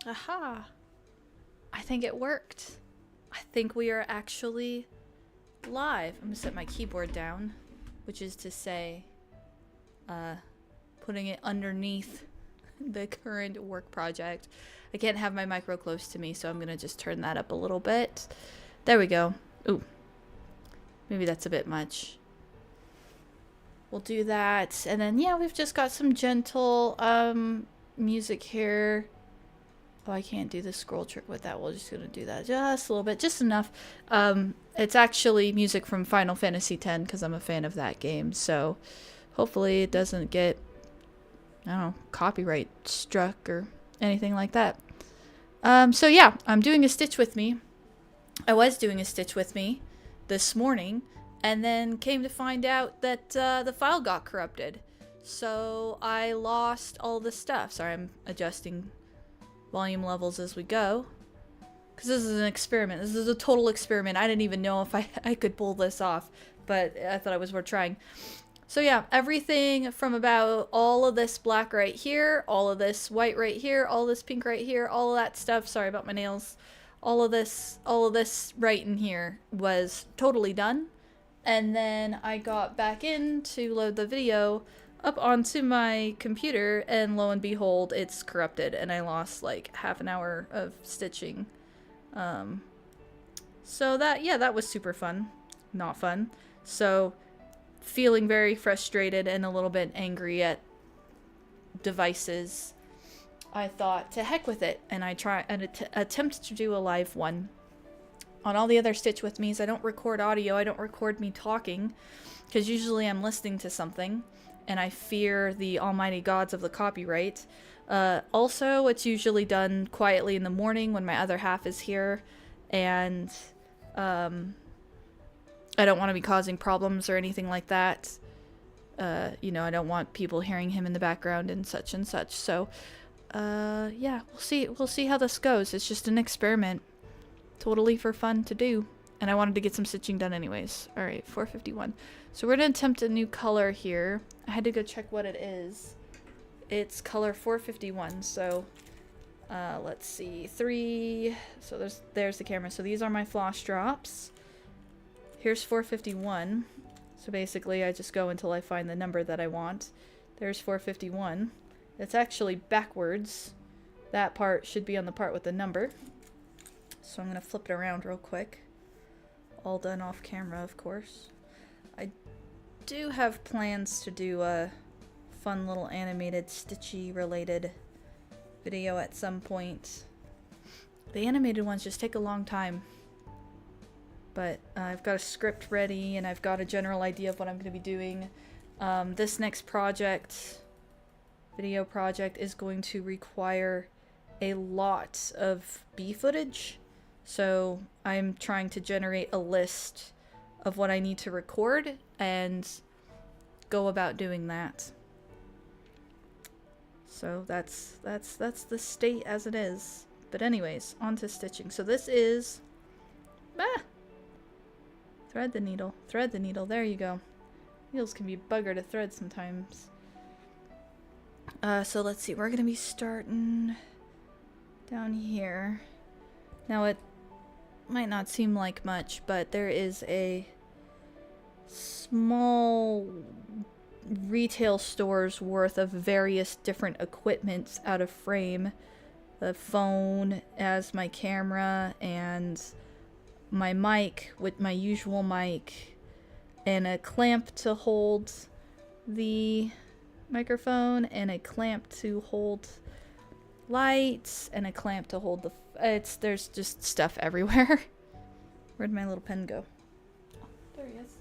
Aha! I think it worked. I think we are actually live. I'm gonna set my keyboard down, which is to say, putting it underneath the current work project. I can't have my micro close to me, so I'm gonna just turn that up a little bit. There we go. Ooh, maybe that's a bit much. We'll do that, and then yeah, we've just got some gentle music here. Oh, I can't do the scroll trick with that. We're just gonna do that just a little bit, just enough. It's actually music from Final Fantasy X because I'm a fan of that game. So hopefully it doesn't get, I don't know, copyright struck or anything like that. So yeah, I'm doing a Stitch with Me. I was doing a Stitch with Me this morning, and then came to find out that the file got corrupted. So I lost all the stuff. Sorry, I'm adjusting volume levels as we go, because this is an experiment. This is a total experiment. I didn't even know if I could pull this off, but I thought it was worth trying. So yeah, everything from about all of this black right here, all of this white right here, all this pink right here, all of that stuff, sorry about my nails, all of this right in here was totally done. And then I got back in to load the video up onto my computer, and lo and behold, it's corrupted, and I lost like half an hour of stitching. So that was super fun. Not fun. So feeling very frustrated and a little bit angry at devices, I thought to heck with it, and I try and attempt to do a live one. On all the other Stitch with Me's, I don't record audio, I don't record me talking, because usually I'm listening to something, and I fear the almighty gods of the copyright. Also, it's usually done quietly in the morning when my other half is here, and I don't want to be causing problems or anything like that. You know, I don't want people hearing him in the background and such and such. So, yeah, we'll see how this goes. It's just an experiment. Totally for fun to do. And I wanted to get some stitching done anyways. Alright, 451. So we're going to attempt a new color here. I had to go check what it is. It's color 451. So, let's see. 3. So there's the camera. So these are my floss drops. Here's 451. So basically I just go until I find the number that I want. There's 451. It's actually backwards. That part should be on the part with the number. So I'm going to flip it around real quick. All done off camera, of course. I do have plans to do a fun little animated Stitchy related video at some point. The animated ones just take a long time. But I've got a script ready and I've got a general idea of what I'm going to be doing. This next video project, is going to require a lot of bee footage. So I'm trying to generate a list of what I need to record and go about doing that. So that's the state as it is. But anyways, on to stitching. So this is thread the needle. Thread the needle. There you go. Needles can be a bugger to thread sometimes. So let's see. We're going to be starting down here. Now it might not seem like much, but there is a small retail store's worth of various different equipments out of frame. The phone as my camera, and my mic with my usual mic, and a clamp to hold the microphone, and a clamp to hold lights, and a clamp to hold the there's just stuff everywhere. Where'd my little pen go? Oh, there he is.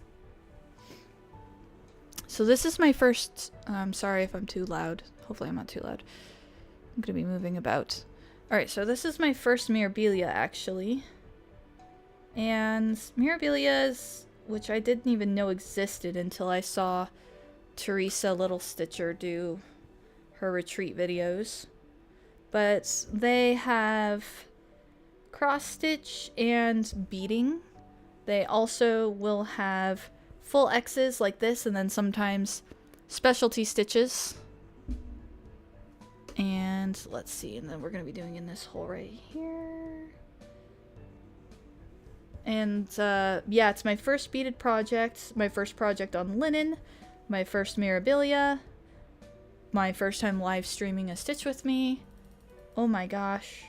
So this is my first, I'm sorry if I'm too loud. Hopefully I'm not too loud. I'm gonna be moving about. Alright, so this is my first Mirabilia actually. And Mirabilias, which I didn't even know existed until I saw Teresa Little Stitcher do her retreat videos. But they have cross stitch and beading. They also will have full X's like this, and then sometimes specialty stitches. And let's see, and then we're going to be doing in this hole right here. And yeah, it's my first beaded project, my first project on linen, my first Mirabilia, my first time live streaming a Stitch with Me. Oh my gosh.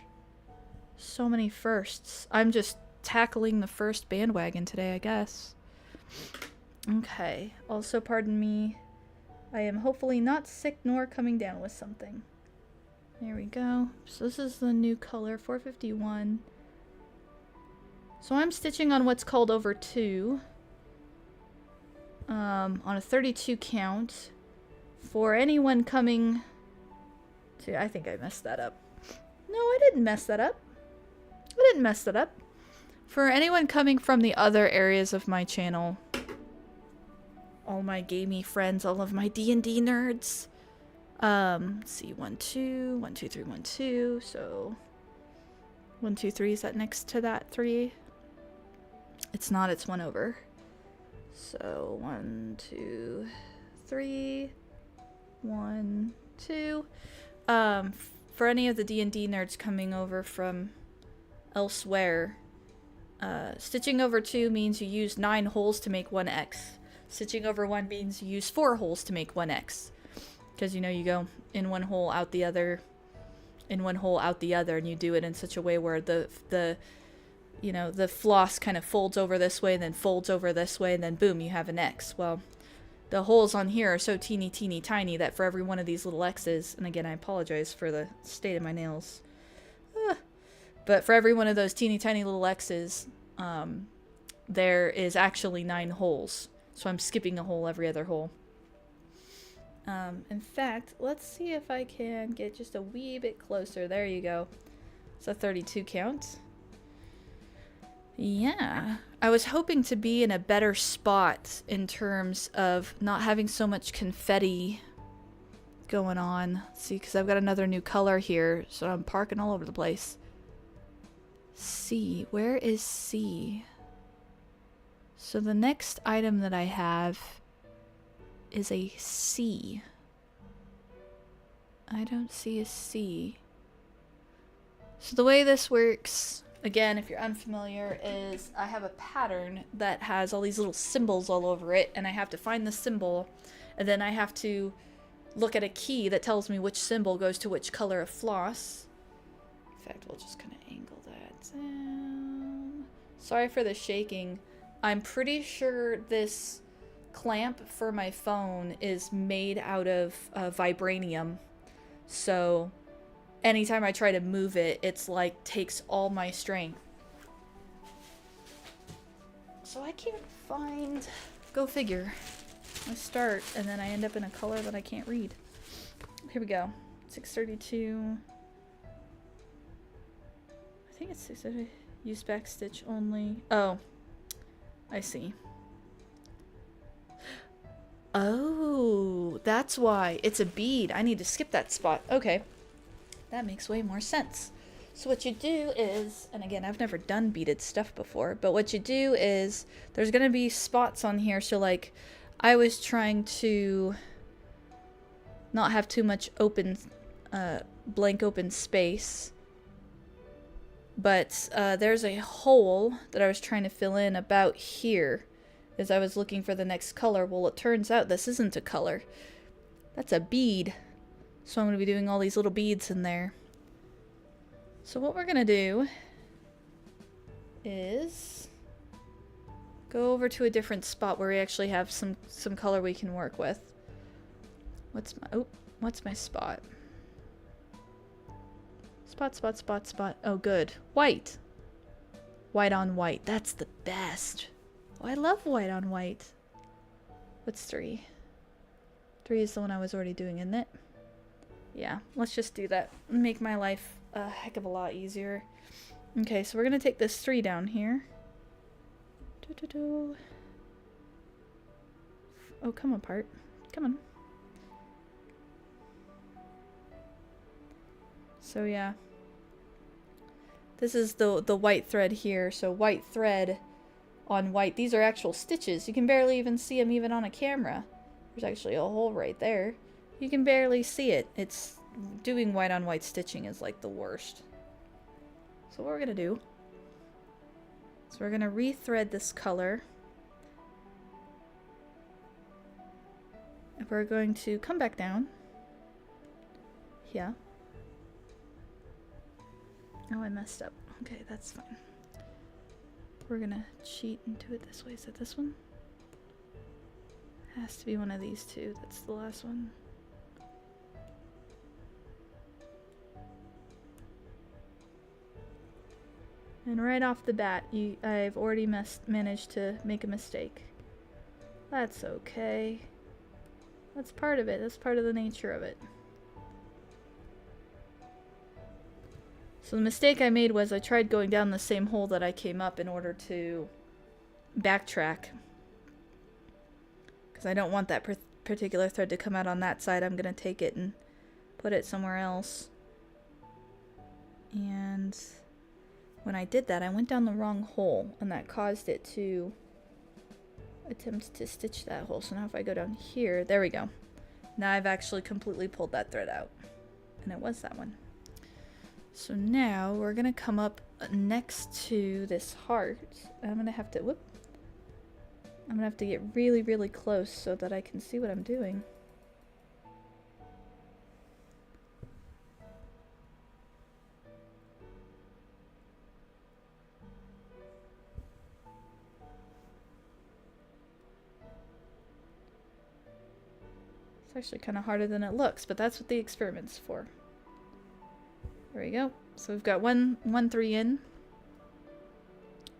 So many firsts. I'm just tackling the first bandwagon today, I guess. Okay. Also, pardon me. I am hopefully not sick nor coming down with something. There we go. So this is the new color, 451. So I'm stitching on what's called over 2. On a 32 count. For anyone coming to... I think I messed that up. No, I didn't mess that up. I didn't mess that up. For anyone coming from the other areas of my channel, all my gamey friends, all of my D&D nerds. Let's see, 1, 2, 1, 2, 3, 1, 2. So 1, 2, 3, is that next to that 3? It's not, it's 1 over. So 1, 2, 3, 1, 2. For any of the D&D nerds coming over from elsewhere, stitching over 2 means you use 9 holes to make 1 X. Stitching over 1 means you use 4 holes to make 1 X. Because, you know, you go in one hole, out the other, in one hole, out the other, and you do it in such a way where the you know, the floss kind of folds over this way, and then folds over this way, and then boom, you have an X. Well, the holes on here are so teeny tiny that for every one of these little X's, and again, I apologize for the state of my nails, but for every one of those teeny tiny little X's, there is actually 9 holes. So I'm skipping a hole every other hole. In fact, let's see if I can get just a wee bit closer. There you go. It's a 32 count. Yeah. I was hoping to be in a better spot in terms of not having so much confetti going on. See, because I've got another new color here, so I'm parking all over the place. C. Where is C? So the next item that I have is a C. I don't see a C. So the way this works, again, if you're unfamiliar, is I have a pattern that has all these little symbols all over it, and I have to find the symbol, and then I have to look at a key that tells me which symbol goes to which color of floss. In fact, we'll just kind of angle that down. Sorry for the shaking. I'm pretty sure this clamp for my phone is made out of vibranium. So anytime I try to move it, it's like takes all my strength. So I can't find... Go figure. I start and then I end up in a color that I can't read. Here we go. 632. I think it's 632. Use backstitch only. Oh. I see. Oh, that's why. It's a bead. I need to skip that spot. Okay. That makes way more sense. So what you do is, and again, I've never done beaded stuff before, but what you do is, there's going to be spots on here. So like, I was trying to not have too much open, blank open space. But there's a hole that I was trying to fill in about here as I was looking for the next color. Well, it turns out this isn't a color. That's a bead. So I'm going to be doing all these little beads in there. So what we're going to do is go over to a different spot where we actually have some color we can work with. What's my spot? Spot. Oh, good. White. White on white. That's the best. Oh, I love white on white. What's 3? 3 is the one I was already doing, isn't it? Yeah, let's just do that. Make my life a heck of a lot easier. Okay, so we're going to take this 3 down here. Oh, come apart. Come on. So yeah. This is the white thread here. So white thread on white. These are actual stitches. You can barely even see them even on a camera. There's actually a hole right there. You can barely see it. It's doing white on white stitching is like the worst. So what we're gonna do, so we're gonna rethread this color. And we're going to come back down. Yeah. Oh, I messed up. Okay, that's fine. We're gonna cheat and do it this way. Is it this one? Has to be one of these two. That's the last one. And right off the bat, I've already managed to make a mistake. That's okay. That's part of it. That's part of the nature of it. So the mistake I made was I tried going down the same hole that I came up in order to backtrack. Because I don't want that particular thread to come out on that side. I'm going to take it and put it somewhere else. And when I did that, I went down the wrong hole, and that caused it to attempt to stitch that hole. So now if I go down here, there we go. Now I've actually completely pulled that thread out. And it was that one. So now we're gonna come up next to this heart. I'm gonna have to, I'm gonna have to get really, really close so that I can see what I'm doing. It's actually kind of harder than it looks, but that's what the experiment's for. There we go. So we've got one 3 in.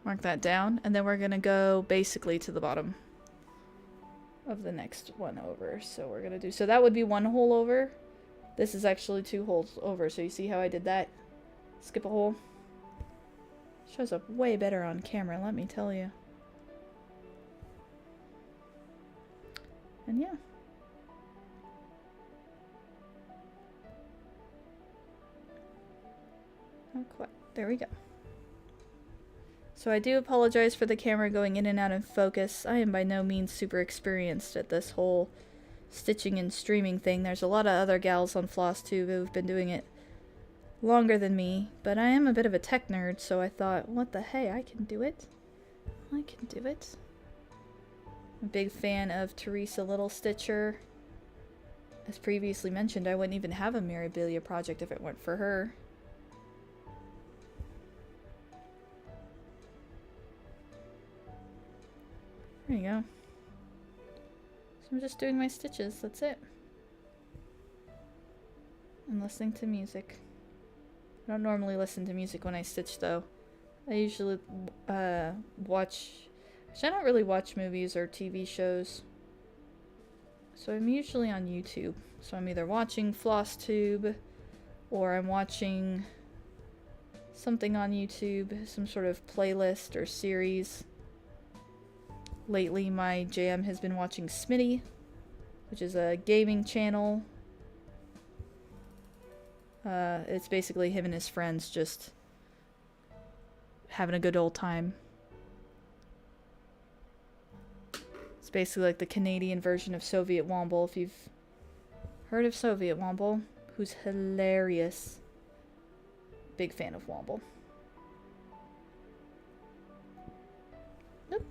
Mark that down, and then we're gonna go basically to the bottom of the next one over. So we're gonna do, so that would be 1 hole over. This is actually 2 holes over. So you see how I did that? Skip a hole. Shows up way better on camera, let me tell you. And yeah. Not quite. There we go. So I do apologize for the camera going in and out of focus. I am by no means super experienced at this whole stitching and streaming thing. There's a lot of other gals on FlossTube who've been doing it longer than me, but I am a bit of a tech nerd, so I thought, what the hey, I can do it. I can do it. I'm a big fan of Teresa Little Stitcher. As previously mentioned, I wouldn't even have a Mirabilia project if it weren't for her. There you go. So I'm just doing my stitches, that's it. And listening to music. I don't normally listen to music when I stitch though. I usually watch, I don't really watch movies or TV shows. So I'm usually on YouTube. So I'm either watching FlossTube or I'm watching something on YouTube, some sort of playlist or series. Lately, my jam has been watching Smitty, which is a gaming channel. It's basically him and his friends just having a good old time. It's basically like the Canadian version of Soviet Womble, if you've heard of Soviet Womble, who's hilarious. Big fan of Womble. Nope.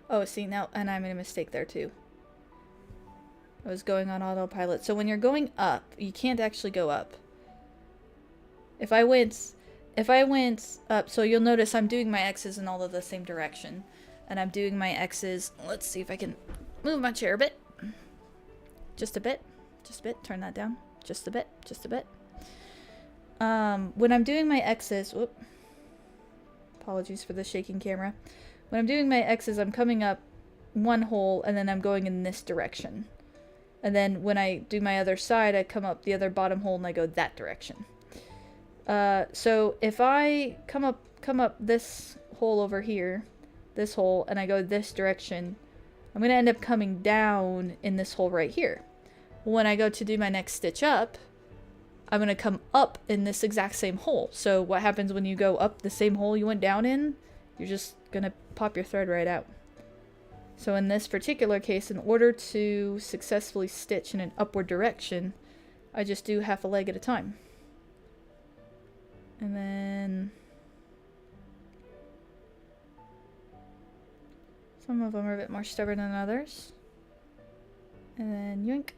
Oh, see, now, and I made a mistake there too. I was going on autopilot. So when you're going up, you can't actually go up. If I went up, so you'll notice I'm doing my X's in all of the same direction. And I'm doing my X's, let's see if I can move my chair a bit. Just a bit. Just a bit. Turn that down. Just a bit. Just a bit. When I'm doing my X's, whoop. Apologies for the shaking camera. When I'm doing my X's, I'm coming up 1 hole and then I'm going in this direction. And then when I do my other side, I come up the other bottom hole and I go that direction. So if I come up this hole over here, this hole, and I go this direction, I'm going to end up coming down in this hole right here. When I go to do my next stitch up, I'm going to come up in this exact same hole. So what happens when you go up the same hole you went down in? You're just going to pop your thread right out. So in this particular case, in order to successfully stitch in an upward direction, I just do half a leg at a time. And then some of them are a bit more stubborn than others. And then yoink.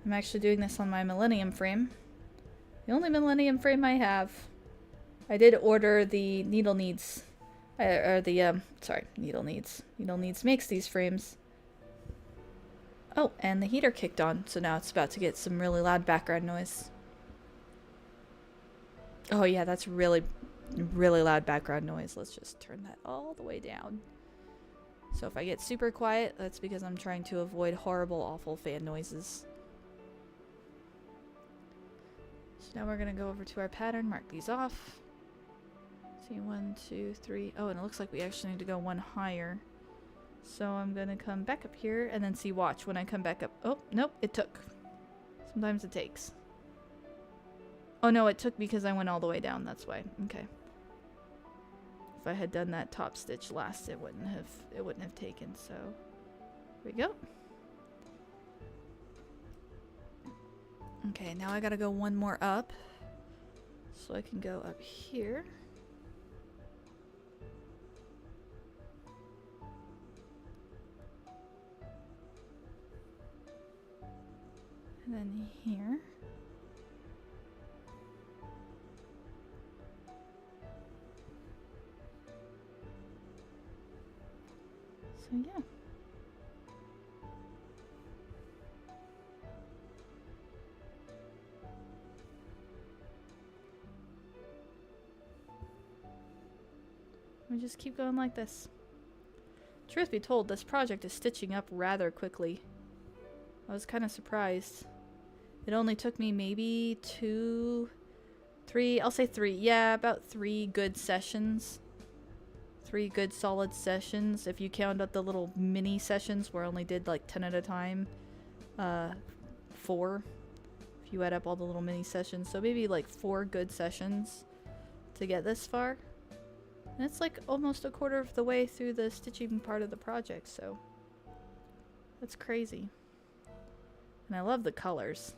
I'm actually doing this on my Millennium frame. The only Millennium frame I have. I did order the Needle Needs. Needle Needs. Needle Needs makes these frames. Oh, and the heater kicked on, so now it's about to get some really loud background noise. Oh yeah, that's really, really loud background noise. Let's just turn that all the way down. So if I get super quiet, that's because I'm trying to avoid horrible, awful fan noises. So now we're gonna go over to our pattern, mark these off. See, 1, 2, 3. Oh, and it looks like we actually need to go one higher. So I'm gonna come back up here and then see, watch, when I come back up. Oh, nope, it took. Sometimes it takes. Oh no, it took because I went all the way down, that's why. Okay. If I had done that top stitch last, it wouldn't have taken, so here we go. Okay, now I gotta go one more up. So I can go up here. And then here. So yeah. We just keep going like this. Truth be told, this project is stitching up rather quickly. I was kind of surprised. It only took me maybe 2, 3, I'll say 3. Yeah, about 3 good sessions. 3 good solid sessions. If you count up the little mini sessions where I only did like 10 at a time. 4. If you add up all the little mini sessions. So maybe like 4 good sessions to get this far. And it's like almost a quarter of the way through the stitching part of the project, so that's crazy. And I love the colors.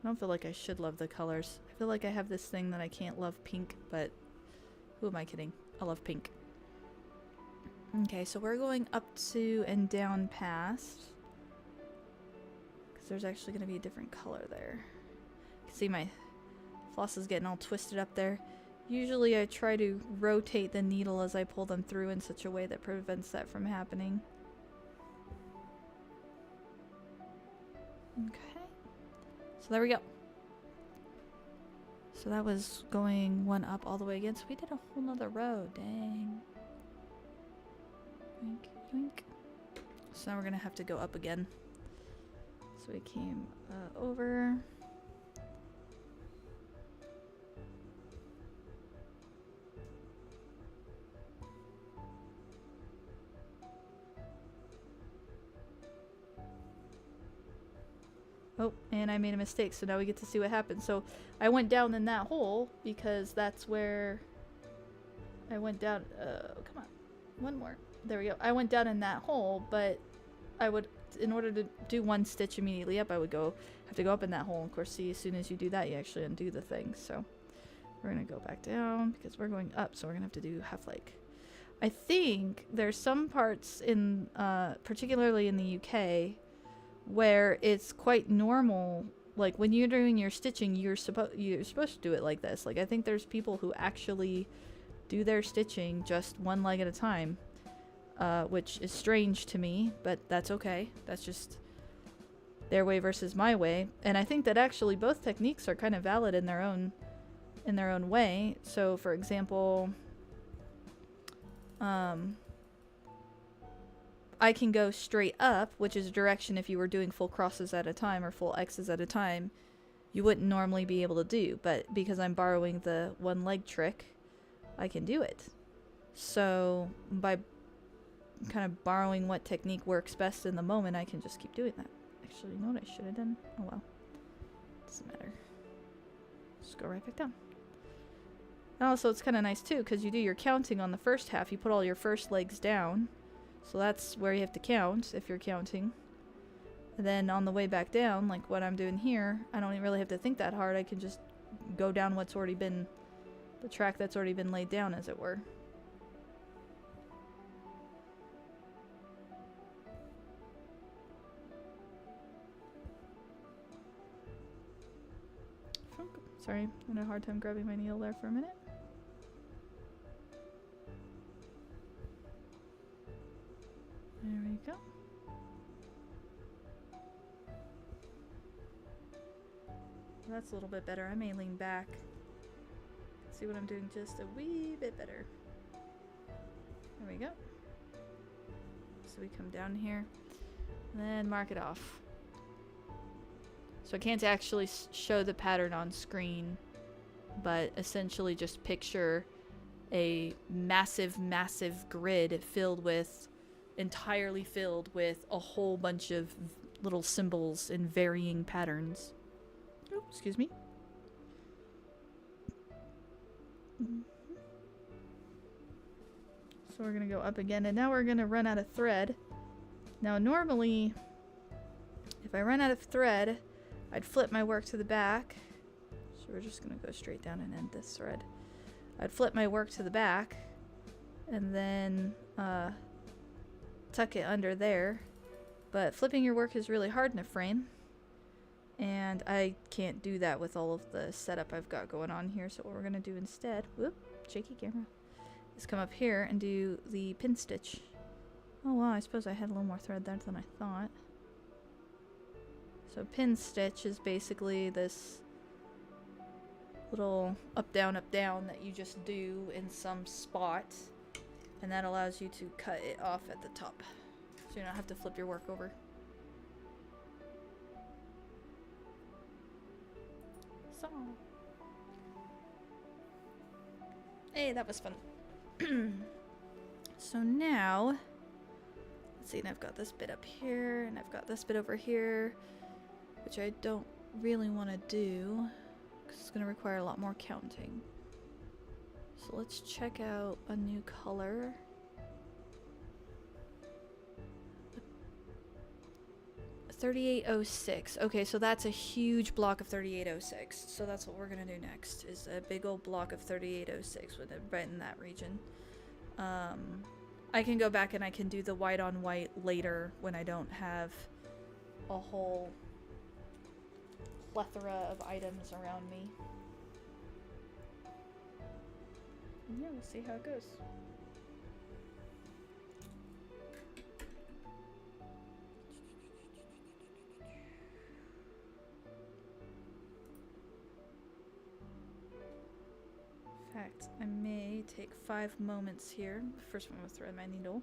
I don't feel like I should love the colors. I feel like I have this thing that I can't love pink, but who am I kidding? I love pink. Okay, so we're going up to and down past. Because there's actually going to be a different color there. See, my floss is getting all twisted up there. Usually I try to rotate the needle as I pull them through in such a way that prevents that from happening. Okay. So there we go. So that was going one up all the way again. So we did a whole nother row. Dang. Yoink, yoink. So now we're going to have to go up again. So we came over. Oh, and I made a mistake, so now we get to see what happens. So I went down in that hole because that's where I went down. Come on. One more. There we go. I went down in that hole, but I would, in order to do one stitch immediately up, I would have to go up in that hole. Of course, see, as soon as you do that, you actually undo the thing. So we're going to go back down because we're going up, so we're going to have to do half leg. I think there's some parts in, particularly in the UK, where it's quite normal, like when you're doing your stitching, you're supposed to do it like this. Like I think there's people who actually do their stitching just one leg at a time, which is strange to me, but that's okay. That's just their way versus my way. And I think that actually both techniques are kind of valid in their own way. So for example, I can go straight up, which is a direction if you were doing full crosses at a time or full X's at a time, you wouldn't normally be able to do. But because I'm borrowing the one leg trick, I can do it. So by kind of borrowing what technique works best in the moment, I can just keep doing that. Actually, you know what I should have done? Oh well. Doesn't matter. Just go right back down. And also, it's kind of nice too, because you do your counting on the first half. You put all your first legs down. So that's where you have to count, if you're counting. And then on the way back down, like what I'm doing here, I don't really have to think that hard. I can just go down what's already been, the track that's already been laid down, as it were. Sorry, I had a hard time grabbing my needle there for a minute. There we go. That's a little bit better. I may lean back. See what I'm doing just a wee bit better. There we go. So we come down here, and then mark it off. So I can't actually show the pattern on screen, but essentially just picture a massive, massive grid entirely filled with a whole bunch of little symbols in varying patterns. Oh, excuse me. So we're gonna go up again, and now we're gonna run out of thread. Now normally, if I run out of thread, I'd flip my work to the back. So we're just gonna go straight down and end this thread. I'd flip my work to the back, and then tuck it under there. But flipping your work is really hard in a frame, and I can't do that with all of the setup I've got going on here. So what we're gonna do instead, whoop, shaky camera, is come up here and do the pin stitch. Oh wow, I suppose I had a little more thread there than I thought. So pin stitch is basically this little up down that you just do in some spot, and that allows you to cut it off at the top, so you don't have to flip your work over. So, hey, that was fun. So now, let's see, and I've got this bit up here, and I've got this bit over here, which I don't really want to do, because it's going to require a lot more counting. So let's check out a new color. 3806. Okay, so that's a huge block of 3806. So that's what we're going to do next, is a big old block of 3806 with it right in that region. I can go back and I can do the white on white later when I don't have a whole plethora of items around me. And yeah, we'll see how it goes. In fact, I may take 5 moments here. First I'm going to thread my needle.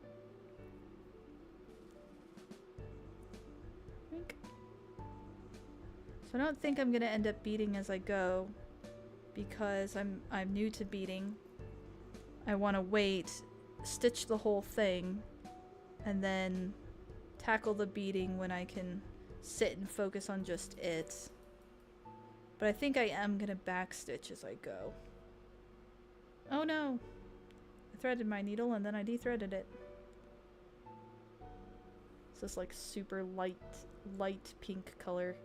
Wink. So I don't think I'm going to end up beading as I go, because I'm new to beading. I want to wait, stitch the whole thing, and then tackle the beading when I can sit and focus on just it. But I think I am going to backstitch as I go. Oh no! I threaded my needle and then I de-threaded it. It's this like super light pink color.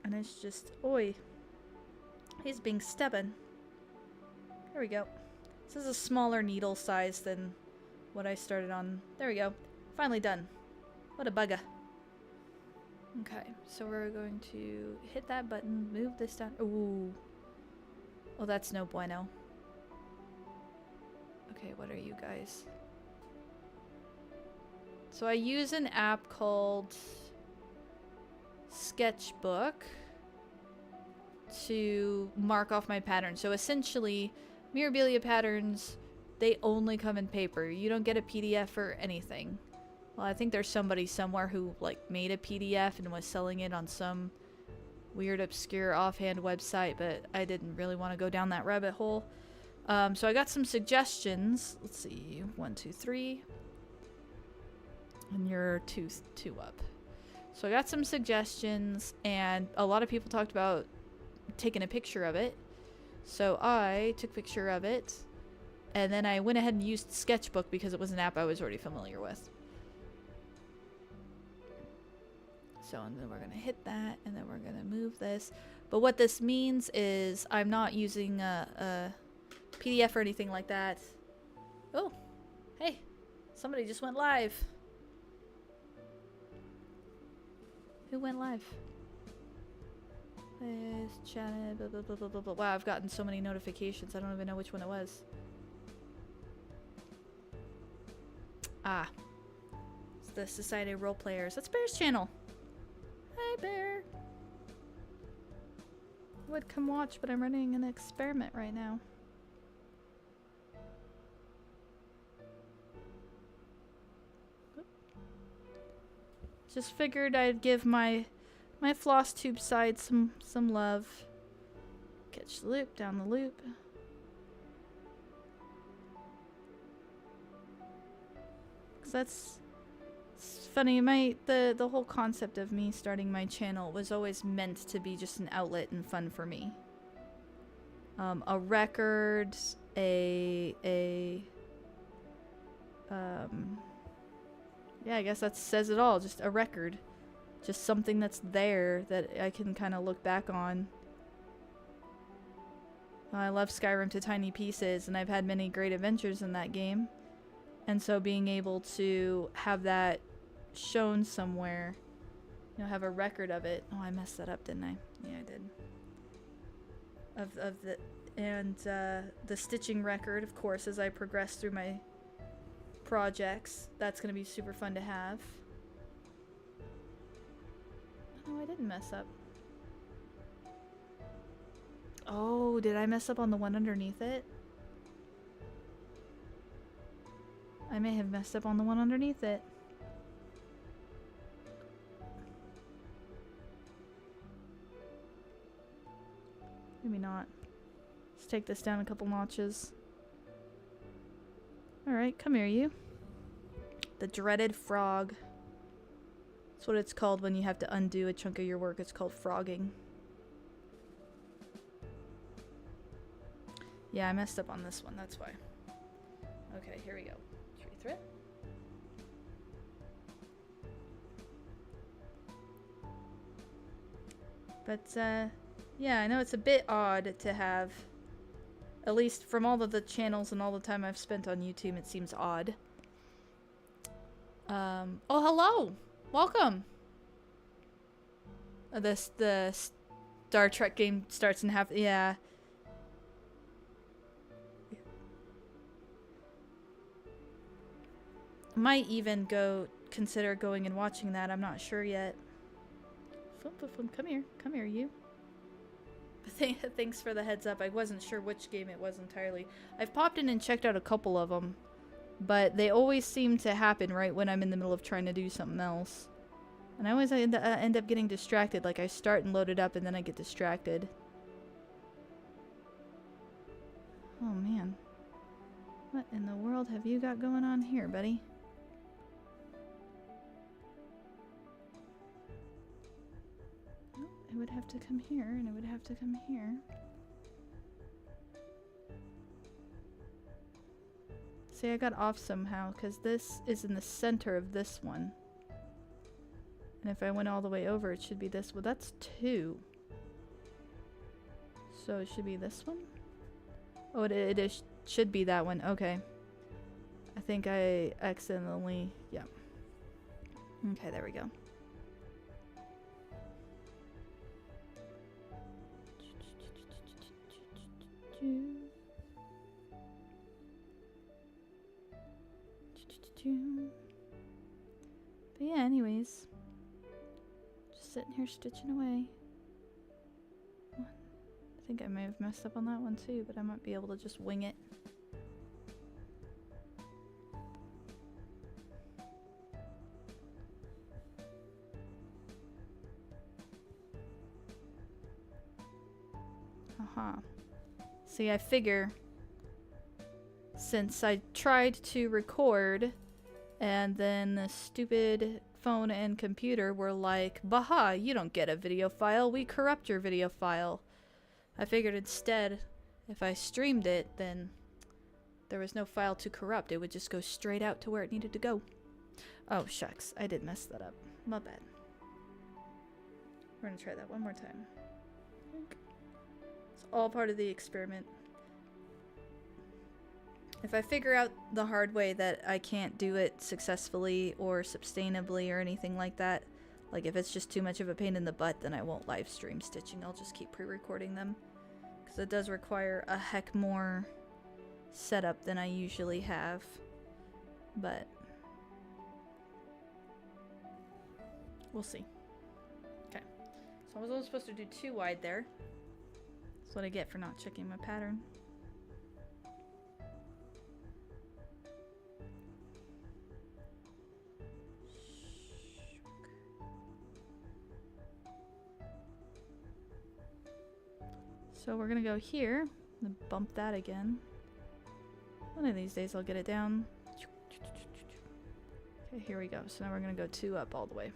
And it's just, oi. He's being stubborn. There we go. This is a smaller needle size than what I started on. There we go. Finally done. What a bugger. Okay, so we're going to hit that button, move this down. Ooh. Oh, that's no bueno. Okay, what are you guys? So I use an app called Sketchbook to mark off my patterns. So essentially, Mirabilia patterns, they only come in paper. You don't get a PDF or anything. Well, I think there's somebody somewhere who like made a PDF and was selling it on some weird, obscure, offhand website, but I didn't really want to go down that rabbit hole. So I got some suggestions. Let's see, 1, 2, 3. And you're two up. So I got some suggestions, and a lot of people talked about taking a picture of it. So I took a picture of it, and then I went ahead and used Sketchbook because it was an app I was already familiar with. So, and then we're going to hit that, and then we're going to move this. But what this means is I'm not using a PDF or anything like that. Oh, hey, somebody just went live. Who went live? Chatted, blah, blah, blah, blah, blah, blah. Wow, I've gotten so many notifications. I don't even know which one it was. Ah. It's the Society of Role Players. That's Bear's channel. Hi, Bear. Would come watch, but I'm running an experiment right now. Just figured I'd give my floss tube side some love. Catch the loop, down the loop. Cause that's it's funny. The whole concept of me starting my channel was always meant to be just an outlet and fun for me. A record, yeah, I guess that says it all. Just a record. Just something that's there that I can kind of look back on. I love Skyrim to tiny pieces, and I've had many great adventures in that game. And so being able to have that shown somewhere, you know, have a record of it. Oh, I messed that up, didn't I? Yeah, I did. The stitching record, of course, as I progress through my projects. That's going to be super fun to have. Oh, I didn't mess up. Oh, did I mess up on the one underneath it? I may have messed up on the one underneath it. Maybe not. Let's take this down a couple notches. Alright, come here, you. The dreaded frog. That's what it's called when you have to undo a chunk of your work. It's called frogging. Yeah, I messed up on this one, that's why. Okay, here we go. Tree thread. But, yeah, I know it's a bit odd to have, at least from all of the channels and all the time I've spent on YouTube, it seems odd. Oh, hello! Welcome! The Star Trek game starts in half, yeah. I might even consider going and watching that, I'm not sure yet. Come here, you. Thanks for the heads up. I wasn't sure which game it was entirely. I've popped in and checked out a couple of them, but they always seem to happen right when I'm in the middle of trying to do something else. And I always end up getting distracted. Like I start and load it up and then I get distracted. Oh man. What in the world have you got going on here, buddy? It would have to come here, and it would have to come here. See, I got off somehow, because this is in the center of this one. And if I went all the way over, it should be this. Well, that's 2. So it should be this one? Oh, it should be that one. Okay. I think I accidentally... Yeah. Okay, there we go. But yeah, anyways, just sitting here stitching away. I think I may have messed up on that one too, but I might be able to just wing it. See, I figure since I tried to record and then the stupid phone and computer were like, "Baha, you don't get a video file, we corrupt your video file." I figured instead, if I streamed it, then there was no file to corrupt. It would just go straight out to where it needed to go. Oh, shucks. I did mess that up. My bad. We're gonna try that one more time. It's all part of the experiment. If I figure out the hard way that I can't do it successfully or sustainably or anything like that, like if it's just too much of a pain in the butt, then I won't live stream stitching. I'll just keep pre-recording them. Because it does require a heck more setup than I usually have. But we'll see. Okay. So I was only supposed to do 2 wide there. That's what I get for not checking my pattern. So we're gonna go here and bump that again. One of these days I'll get it down. Okay, here we go. So now we're gonna go 2 up all the way.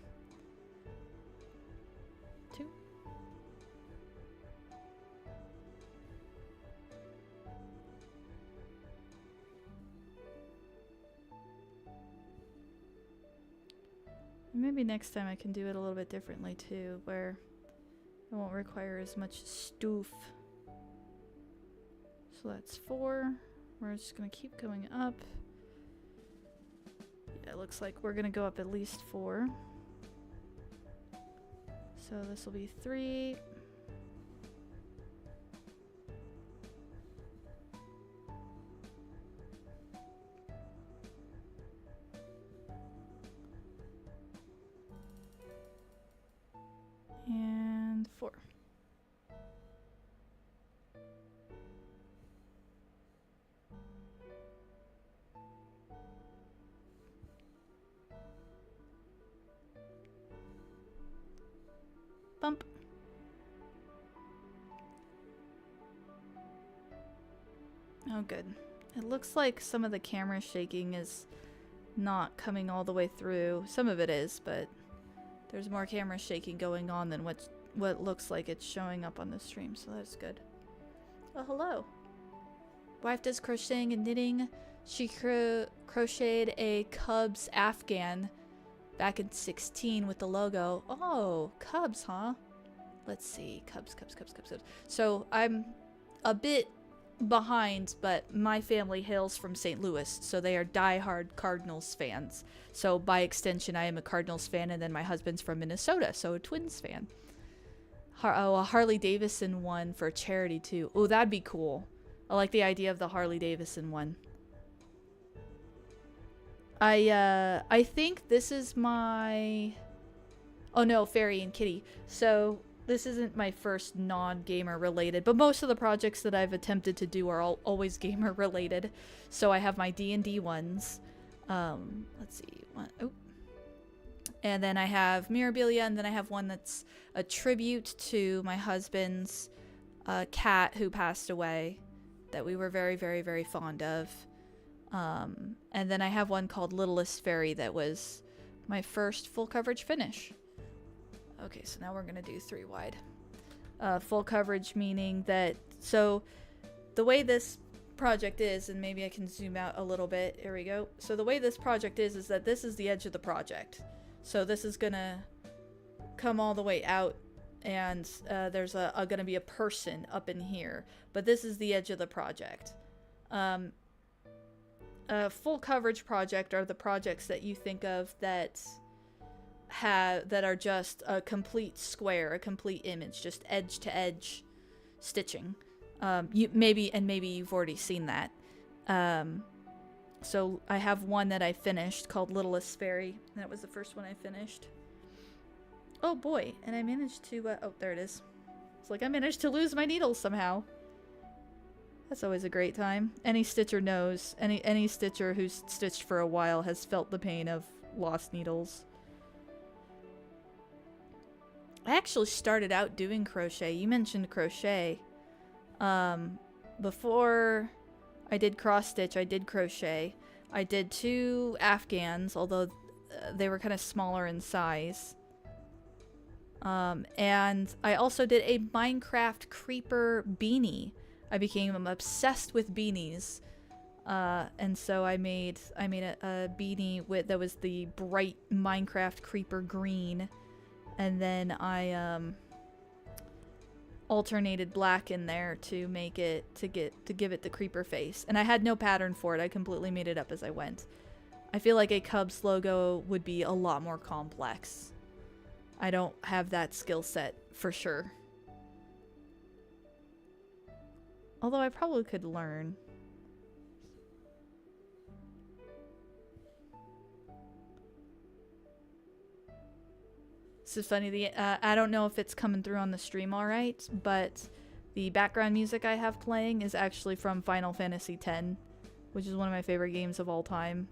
2. Maybe next time I can do it a little bit differently too, where it won't require as much stoof. So that's 4. We're just gonna keep going up. Yeah, it looks like we're gonna go up at least 4. So this will be 3. And 4. Bump. Oh, good. It looks like some of the camera shaking is not coming all the way through. Some of it is, but there's more camera shaking going on than what looks like it's showing up on the stream, so that's good. Oh, hello. Wife does crocheting and knitting. She crocheted a Cubs Afghan back in 16 with the logo. Oh, Cubs, huh? Let's see. Cubs. So I'm a bit behind, but my family hails from St. Louis, so they are diehard Cardinals fans. So by extension, I am a Cardinals fan, and then my husband's from Minnesota, so a Twins fan. A Harley Davidson one for charity too. Oh, that'd be cool. I like the idea of the Harley Davidson one. I think this is my... Oh no, Fairy and Kitty. So this isn't my first non-gamer related, but most of the projects that I've attempted to do are always gamer related. So I have my D&D ones. Let's see. Oh. And then I have Mirabilia, and then I have one that's a tribute to my husband's cat who passed away that we were very, very, very fond of. And then I have one called Littlest Fairy that was my first full coverage finish. Okay, so now we're going to do 3 wide. Full coverage meaning that... So the way this project is, and maybe I can zoom out a little bit. Here we go. So the way this project is that this is the edge of the project. So this is going to come all the way out, and there's going to be a person up in here. But this is the edge of the project. A full coverage project are the projects that you think of that are just a complete square, a complete image, just edge to edge stitching. Maybe you've already seen that. So I have one that I finished called Littlest Fairy. That was the first one I finished. Oh boy, and I managed to, oh, there it is. It's like I managed to lose my needles somehow. That's always a great time. Any stitcher knows. Any stitcher who's stitched for a while has felt the pain of lost needles. I actually started out doing crochet. You mentioned crochet. Before I did cross stitch, I did crochet. I did 2 Afghans, although they were kind of smaller in size. And I also did a Minecraft creeper beanie. I became obsessed with beanies. And so I made a beanie that was the bright Minecraft creeper green, and then I alternated black in there to make it to give it the creeper face. And I had no pattern for it. I completely made it up as I went. I feel like a Cubs logo would be a lot more complex. I don't have that skill set for sure. Although I probably could learn. This is funny. I don't know if it's coming through on the stream all right, but the background music I have playing is actually from Final Fantasy X, which is one of my favorite games of all time.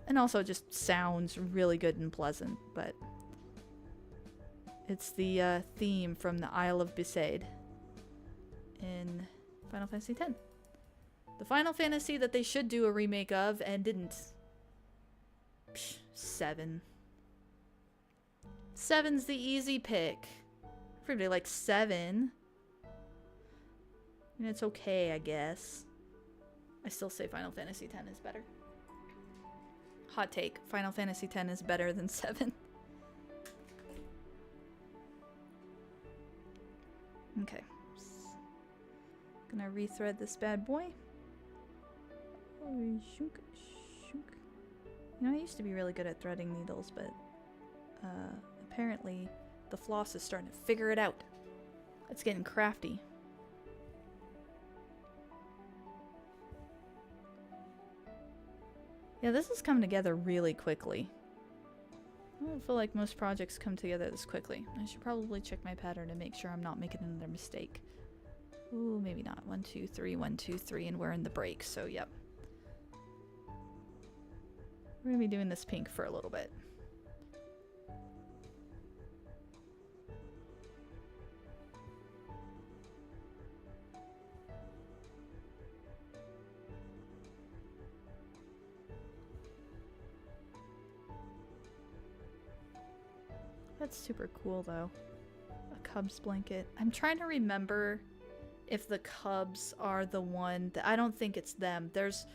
And also just sounds really good and pleasant, but it's the theme from the Isle of Besaid in Final Fantasy X. The Final Fantasy that they should do a remake of and didn't. Psh, 7. 7's the easy pick. Everybody likes 7. And it's okay, I guess. I still say Final Fantasy X is better. Hot take. Final Fantasy X is better than 7. Okay. Gonna rethread this bad boy. Oh, shunk, shunk. You know, I used to be really good at threading needles, but apparently the floss is starting to figure it out. It's getting crafty. Yeah, this is coming together really quickly. I don't feel like most projects come together this quickly. I should probably check my pattern and make sure I'm not making another mistake. Ooh, maybe not. 1, 2, 3, 1, 2, 3, and we're in the break, so yep. We're gonna be doing this pink for a little bit. That's super cool, though. A Cubs blanket. I'm trying to remember if the Cubs are the one that... I don't think it's them. There's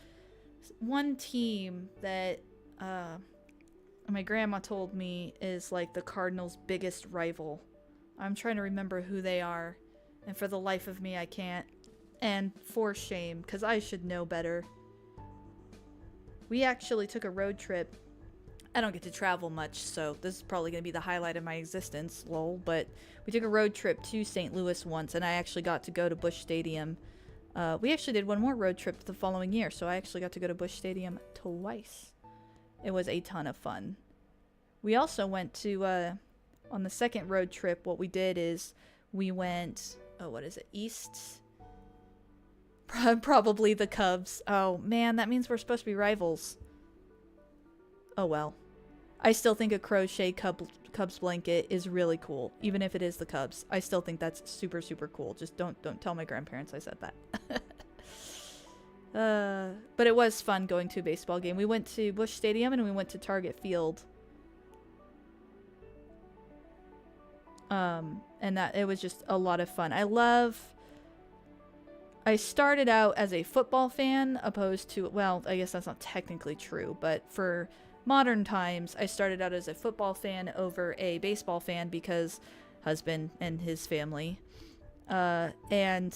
one team that my grandma told me is like the Cardinals' biggest rival. I'm trying to remember who they are, and for the life of me I can't. And for shame, because I should know better. We actually took a road trip. I don't get to travel much, so this is probably going to be the highlight of my existence, lol. But we took a road trip to St. Louis once, and I actually got to go to Busch Stadium. We actually did one more road trip the following year, so I actually got to go to Busch Stadium twice. It was a ton of fun. We also went to, on the second road trip, what we did is we went, oh, what is it, east? Probably the Cubs. Oh, man, that means we're supposed to be rivals. Oh, well. I still think a crochet Cubs blanket is really cool, even if it is the Cubs. I still think that's super, super cool. Just don't tell my grandparents I said that. But it was fun going to a baseball game. We went to Busch Stadium and we went to Target Field. And that it was just a lot of fun. I started out as a football fan opposed to, well, I guess that's not technically true, but for modern times, I started out as a football fan over a baseball fan because husband and his family. And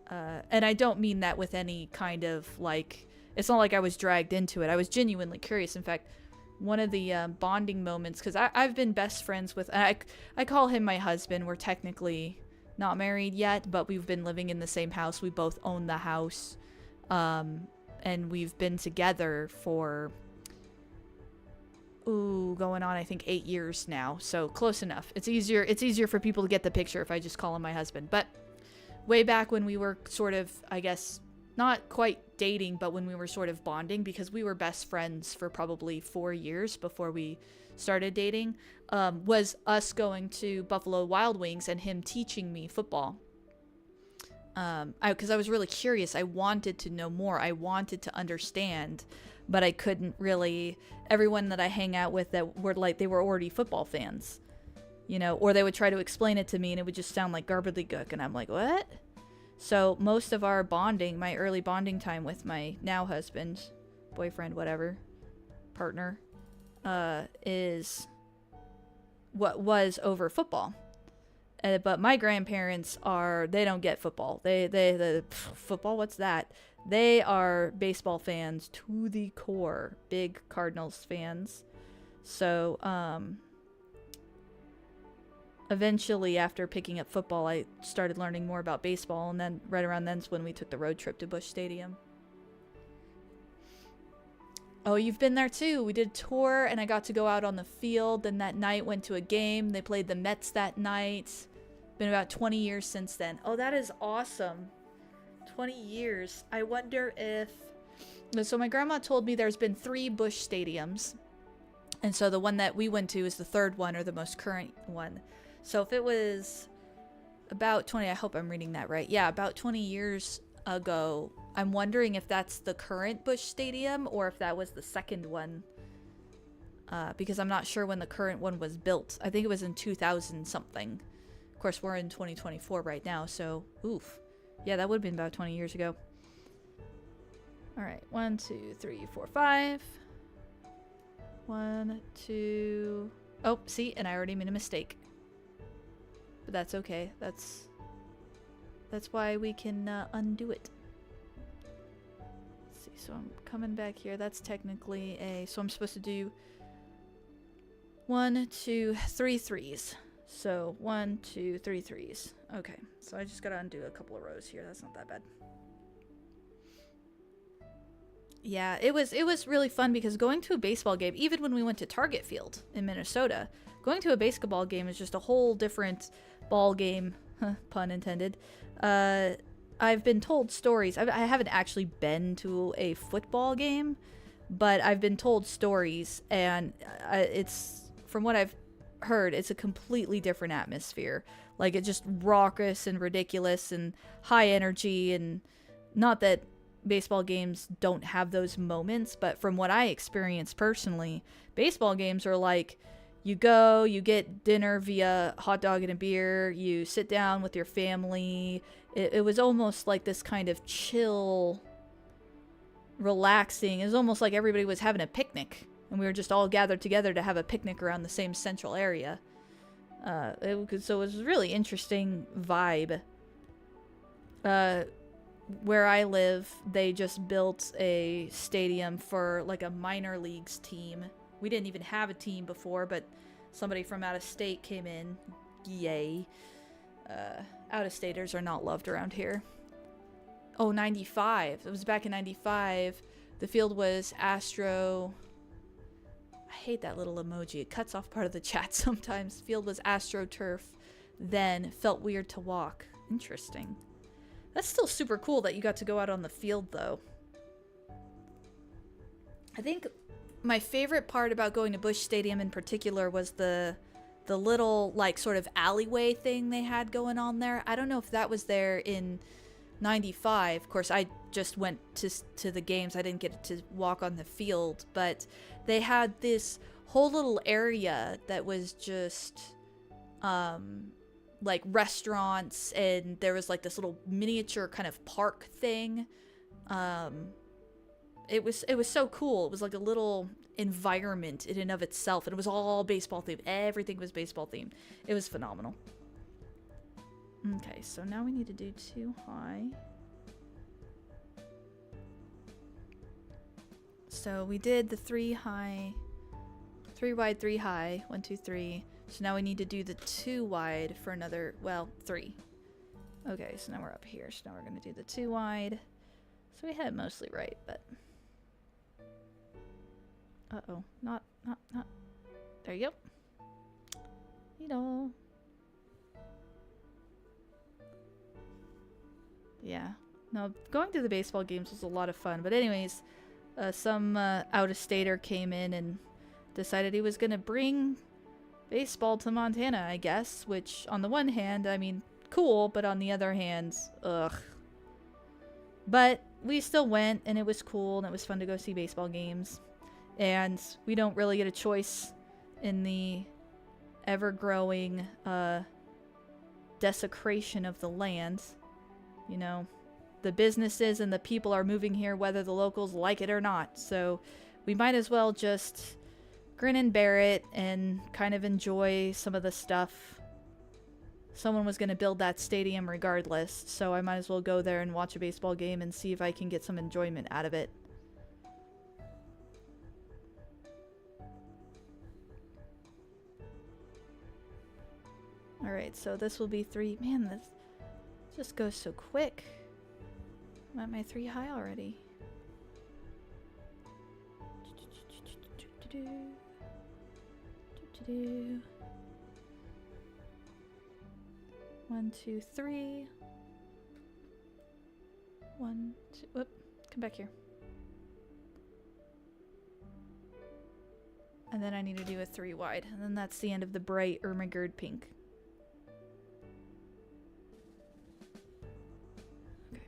I don't mean that with any kind of, like, it's not like I was dragged into it. I was genuinely curious. In fact, one of the bonding moments, because I've been best friends with, I call him my husband. We're technically not married yet, but we've been living in the same house. We both own the house. And we've been together for, going on, I think, 8 years now. So close enough. It's easier for people to get the picture if I just call him my husband. But way back when we were sort of, I guess, not quite dating, but when we were sort of bonding, because we were best friends for probably 4 years before we started dating, was us going to Buffalo Wild Wings and him teaching me football. Because I was really curious. I wanted to know more. I wanted to understand, but I couldn't really. Everyone that I hang out with that were like, they were already football fans, you know, or they would try to explain it to me and it would just sound like gobbledygook, and I'm like, what? So most of our bonding, my early bonding time with my now husband, boyfriend, whatever, partner, is what was over football. But my grandparents they don't get football. Football, what's that? They are baseball fans to the core, big Cardinals fans. So, eventually, after picking up football, I started learning more about baseball, and then right around then's when we took the road trip to Busch Stadium. Oh, you've been there too. We did a tour, and I got to go out on the field, and that night went to a game. They played the Mets that night. Been about 20 years since then. Oh, that is awesome. 20 years. I wonder if... So my grandma told me there's been 3 Busch stadiums. And so the one that we went to is the third one, or the most current one. So if it was about 20... I hope I'm reading that right. Yeah, about 20 years ago. I'm wondering if that's the current Busch Stadium, or if that was the second one. Because I'm not sure when the current one was built. I think it was in 2000 something. Of course, we're in 2024 right now, so oof. Yeah, that would have been about 20 years ago. All right, 1, 2, 3, 4, 5. 1, 2. Oh, see, and I already made a mistake. But that's okay. That's why we can undo it. Let's see, so I'm coming back here. That's technically so I'm supposed to do 1, 2, 3 threes. So 1, 2, 3 threes. Okay, so I just gotta undo a couple of rows here. That's not that bad. Yeah, it was really fun because going to a baseball game, even when we went to Target Field in Minnesota, going to a basketball game is just a whole different ball game, pun intended. I've been told stories. I haven't actually been to a football game, but I've been told stories, and it's, from what I've heard, it's a completely different atmosphere. Like, it's just raucous and ridiculous and high energy, and not that baseball games don't have those moments, but from what I experienced personally, baseball games are like, you go, you get dinner via hot dog and a beer, you sit down with your family. It was almost like this kind of chill, relaxing. It was almost like everybody was having a picnic, and we were just all gathered together to have a picnic around the same central area. So it was a really interesting vibe. Where I live, they just built a stadium for like a minor leagues team. We didn't even have a team before, but somebody from out of state came in. Yay. Out-of-staters are not loved around here. Oh, 95. It was back in 95. The field was Astro... I hate that little emoji. It cuts off part of the chat sometimes. Field was AstroTurf. Then felt weird to walk. Interesting. That's still super cool that you got to go out on the field, though. I think my favorite part about going to Busch Stadium in particular was the little, like, sort of alleyway thing they had going on there. I don't know if that was there in 95. Of course, I just went to the games. I didn't get to walk on the field, but they had this whole little area that was just like restaurants, and there was like this little miniature kind of park thing. It was so cool. It was like a little environment in and of itself, and it was all baseball themed. Everything was baseball themed. It was phenomenal. Okay, so now we need to do 2 high. So we did the 3 high, 3 wide, 3 high, 1, 2, 3. So now we need to do the 2 wide for another, well, 3. Okay, so now we're up here. So now we're going to do the 2 wide. So we had it mostly right, but... Uh-oh. Not. There you go. Needle. Yeah. No, going to the baseball games was a lot of fun. But anyways, some out-of-stater came in and decided he was going to bring baseball to Montana, I guess. Which, on the one hand, I mean, cool, but on the other hand, ugh. But we still went, and it was cool, and it was fun to go see baseball games. And we don't really get a choice in the ever-growing desecration of the land. You know, the businesses and the people are moving here whether the locals like it or not. So we might as well just grin and bear it and kind of enjoy some of the stuff. Someone was going to build that stadium regardless, so I might as well go there and watch a baseball game and see if I can get some enjoyment out of it. Alright, so this will be 3. Man, this just goes so quick. I'm at my 3 high already. 1, 2, 3. 1, 2. Whoop. Come back here. And then I need to do a 3 wide. And then that's the end of the bright Ermagerd pink. Okay.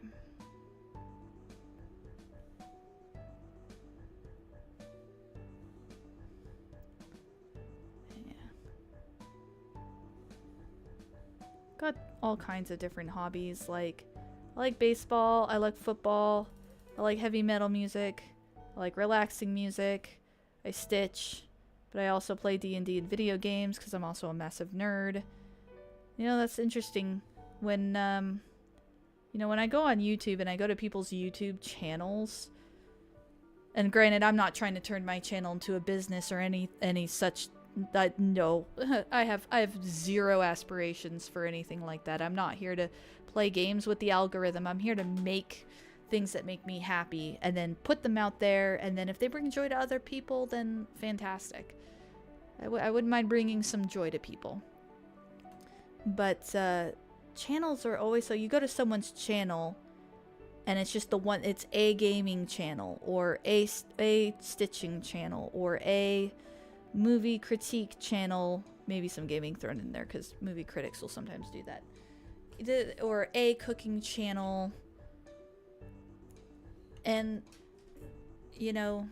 Yeah. Got all kinds of different hobbies. Like, I like baseball, I like football, I like heavy metal music, I like relaxing music, I stitch, but I also play D&D and video games because I'm also a massive nerd. You know, that's interesting. When, you know, when I go on YouTube and I go to people's YouTube channels, and granted, I'm not trying to turn my channel into a business or any such. No, I have 0 aspirations for anything like that. I'm not here to play games with the algorithm. I'm here to make things that make me happy and then put them out there, and then if they bring joy to other people, then fantastic. I wouldn't mind bringing some joy to people. But channels are always, so you go to someone's channel and it's just the one, it's a gaming channel or a stitching channel or a movie critique channel, maybe some gaming thrown in there because movie critics will sometimes do that, or a cooking channel. And you know,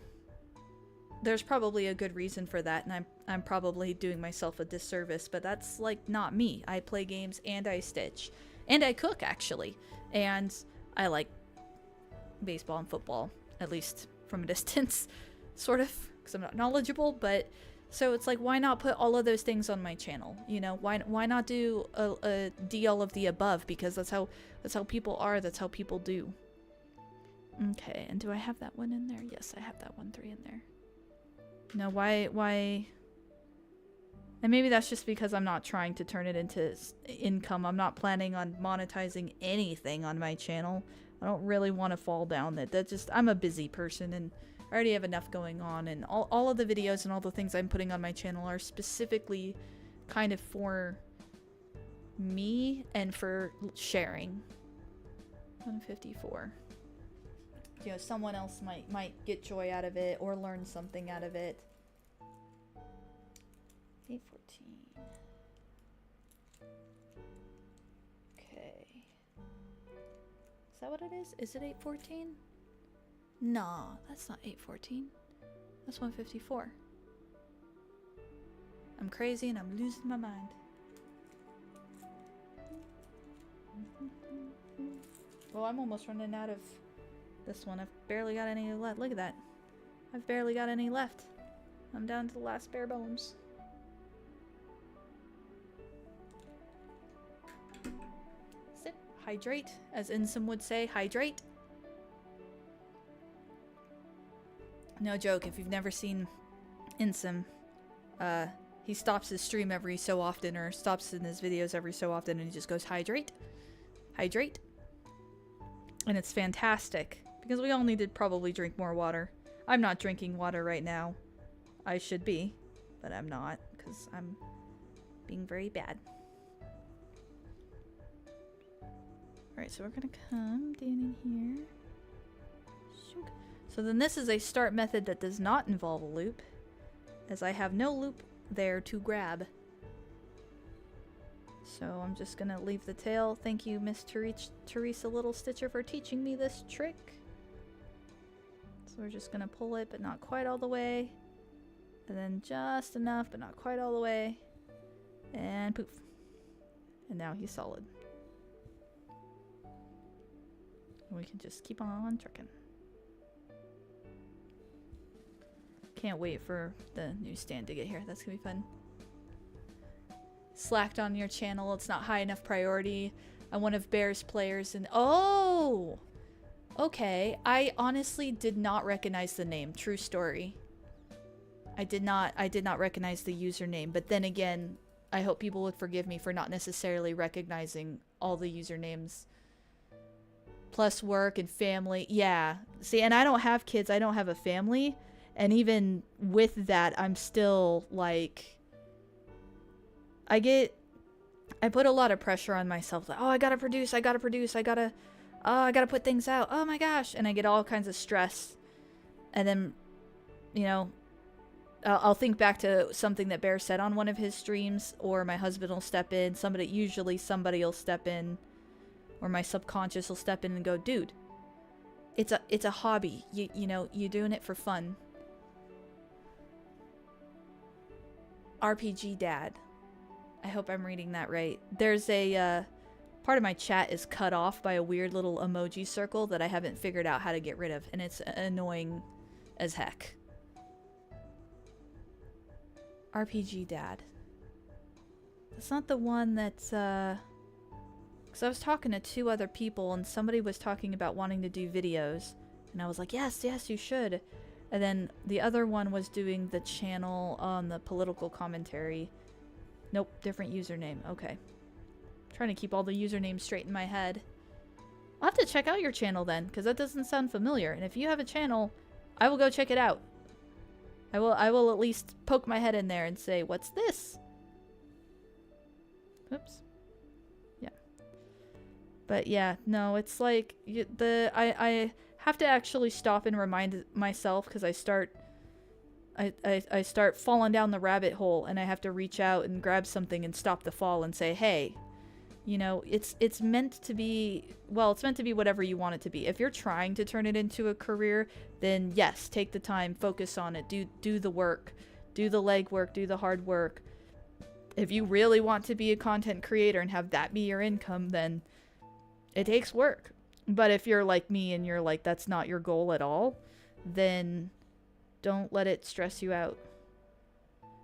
there's probably a good reason for that, and I'm probably doing myself a disservice, but that's like not me. I play games and I stitch and I cook actually, and I like baseball and football, at least from a distance, sort of, because I'm not knowledgeable. But so it's like, why not put all of those things on my channel? You know, why not do a all of the above? Because that's how people are. That's how people do. Okay, and do I have that one in there? Yes, I have that 1, 3 in there. No, why? And maybe that's just because I'm not trying to turn it into income. I'm not planning on monetizing anything on my channel. I don't really want to fall down that. That just, I'm a busy person and I already have enough going on, and all of the videos and all the things I'm putting on my channel are specifically kind of for me and for sharing. 154. You know, someone else might get joy out of it or learn something out of it. 814. Okay. Is that what it is? Is it 814? Nah, that's not 814. That's 154. I'm crazy and I'm losing my mind. Well, I'm almost running out of this one. I've barely got any left. Look at that. I've barely got any left. I'm down to the last bare bones. Sip. Hydrate, as Insum would say. Hydrate. No joke, if you've never seen Insum, he stops his stream every so often, or stops in his videos every so often, and he just goes, hydrate. Hydrate. And it's fantastic, because we all need to probably drink more water. I'm not drinking water right now. I should be, but I'm not, because I'm being very bad. Alright, so we're gonna come down in here. So then this is a start method that does not involve a loop, as I have no loop there to grab. So I'm just gonna leave the tail. Thank you, Miss Teresa Little Stitcher, for teaching me this trick. So we're just gonna pull it, but not quite all the way. And then just enough, but not quite all the way. And poof. And now he's solid. We can just keep on trucking. Can't wait for the newsstand to get here. That's gonna be fun. Slacked on your channel. It's not high enough priority. I'm one of Bear's players and oh! Okay. I honestly did not recognize the name. True story. I did not recognize the username, but then again, I hope people would forgive me for not necessarily recognizing all the usernames. Plus work and family. Yeah. See, and I don't have kids. I don't have a family. And even with that, I'm still like... I put a lot of pressure on myself. Like, oh, I gotta produce. I gotta put things out. Oh my gosh. And I get all kinds of stress. And then, you know, I'll think back to something that Bear said on one of his streams, or my husband will step in. Usually somebody will step in, or my subconscious will step in and go, dude, it's a hobby. You know, you're doing it for fun. RPG Dad. I hope I'm reading that right. There's a, part of my chat is cut off by a weird little emoji circle that I haven't figured out how to get rid of, and it's annoying as heck. RPG Dad. That's not the one that's, because I was talking to 2 other people, and somebody was talking about wanting to do videos, and I was like, yes, yes, you should. And then the other one was doing the channel on the political commentary. Nope, different username. Okay. Trying to keep all the usernames straight in my head. I'll have to check out your channel then, because that doesn't sound familiar. And if you have a channel, I will go check it out. I will at least poke my head in there and say, what's this? Oops. Yeah. But yeah, no, it's like I have to actually stop and remind myself, because I start falling down the rabbit hole, and I have to reach out and grab something and stop the fall and say, hey, you know, it's meant to be, well, it's meant to be whatever you want it to be. If you're trying to turn it into a career, then yes, take the time, focus on it, do the work, do the legwork, do the hard work. If you really want to be a content creator and have that be your income, then it takes work. But if you're like me and you're like, that's not your goal at all, then don't let it stress you out.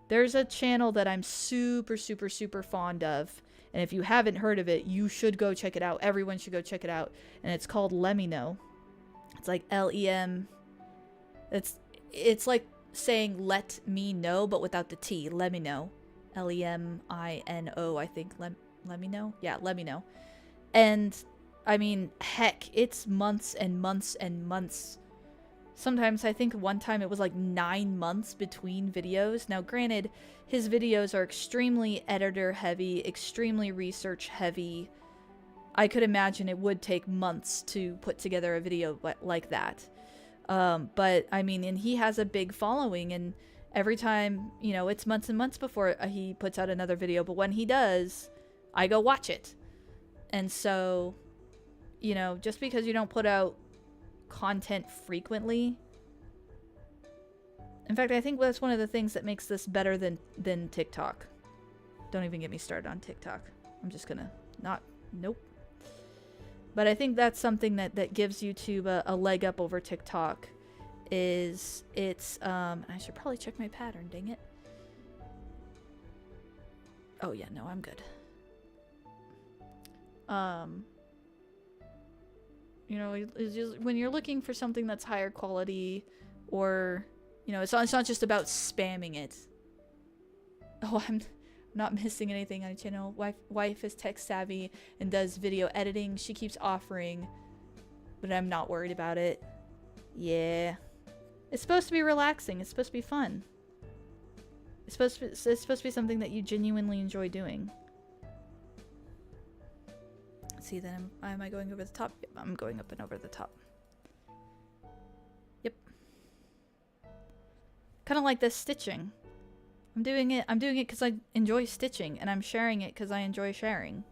There's a channel that I'm super, super, super fond of. And if you haven't heard of it, you should go check it out. Everyone should go check it out. And it's called Lemino. It's like L-E-M. It's like saying let me know, but without the T. Lemino. L-E-M-I-N-O, I think. Let me know? Yeah, let me know. And, I mean, heck, it's months and months and months. Sometimes, I think one time it was like 9 months between videos. Now, granted, his videos are extremely editor heavy, extremely research heavy. I could imagine it would take months to put together a video like that. But, I mean, and he has a big following, and every time, you know, it's months and months before he puts out another video, but when he does, I go watch it. And so, you know, just because you don't put out content frequently. In fact, I think that's one of the things that makes this better than TikTok. Don't even get me started on TikTok. I'm just gonna nope. But I think that's something that gives YouTube a leg up over TikTok. Is it's I should probably check my pattern, dang it. Oh yeah, no, I'm good. You know, it's just, when you're looking for something that's higher quality, or, you know, it's not just about spamming it. Oh, I'm not missing anything on the channel. Wife is tech savvy and does video editing. She keeps offering, but I'm not worried about it. Yeah. It's supposed to be relaxing. It's supposed to be fun. It's supposed to be something that you genuinely enjoy doing. See, then am I going over the top? Yep, I'm going up and over the top. Yep. Kind of like this stitching. I'm doing it because I enjoy stitching, and I'm sharing it because I enjoy sharing.